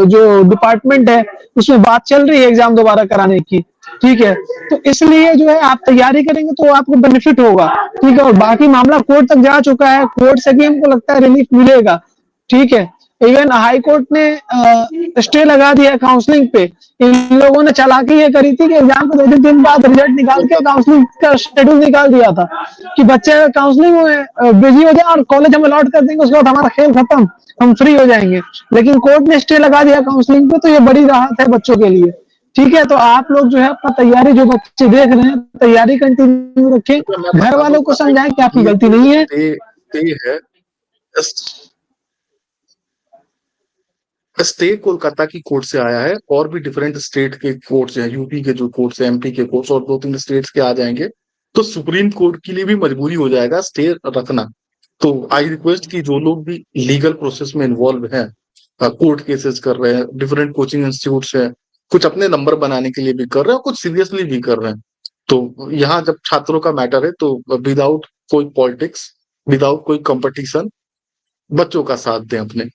जो डिपार्टमेंट है उसमें बात चल रही है एग्जाम दोबारा कराने की। ठीक है, तो इसलिए जो है आप तैयारी करेंगे तो आपको बेनिफिट होगा। ठीक है, और बाकी मामला कोर्ट तक जा चुका है, कोर्ट से भी हमको लगता है रिलीफ मिलेगा। ठीक है, इवन हाई कोर्ट ने स्टे लगा दिया काउंसलिंग पे। इन लोगों ने चालाकी ये करी थी कि एग्जाम के 2 दिन बाद रिजल्ट निकाल के काउंसलिंग का शेड्यूल निकाल दिया था कि बच्चे अगर काउंसलिंग में बिजी हो जाए और कॉलेज हम अलॉट कर देंगे, उसके बाद हमारा खेल खत्म, हम फ्री हो जाएंगे। लेकिन कोर्ट ने स्टे लगा दिया काउंसलिंग पे, तो ये बड़ी राहत है बच्चों के लिए। ठीक है, तो आप लोग जो है अपना तैयारी, जो बच्चे देख रहे हैं तैयारी कंटिन्यू रखें, मैं घर बता दूं वालों को काशिफ, समझाएं कि आपकी ये गलती जो नहीं है। स्टे है, स्टे कोलकाता की कोर्ट से आया है, और भी डिफरेंट स्टेट के कोर्ट्स हैं, यूपी के जो कोर्ट्स हैं, एमपी के कोर्ट्स, और 2-3 स्टेट्स के आ जाएंगे। तो सुप्रीम कोर्ट के लिए भी मजबूरी हो जाएगा स्टे रखना। तो आई रिक्वेस्ट कि जो लोग भी लीगल प्रोसेस में इन्वॉल्व हैं, कोर्ट केसेस कर रहे हैं, डिफरेंट कोचिंग इंस्टीट्यूट्स हैं, कुछ अपने नंबर बनाने के लिए भी कर रहे हैं, कुछ सीरियसली भी कर रहे हैं। तो यहाँ जब छात्रों का मैटर है, तो विदाउट कोई पॉलिटिक्स, विदाउट कोई कंपटीशन, बच्चों का साथ दें अपने।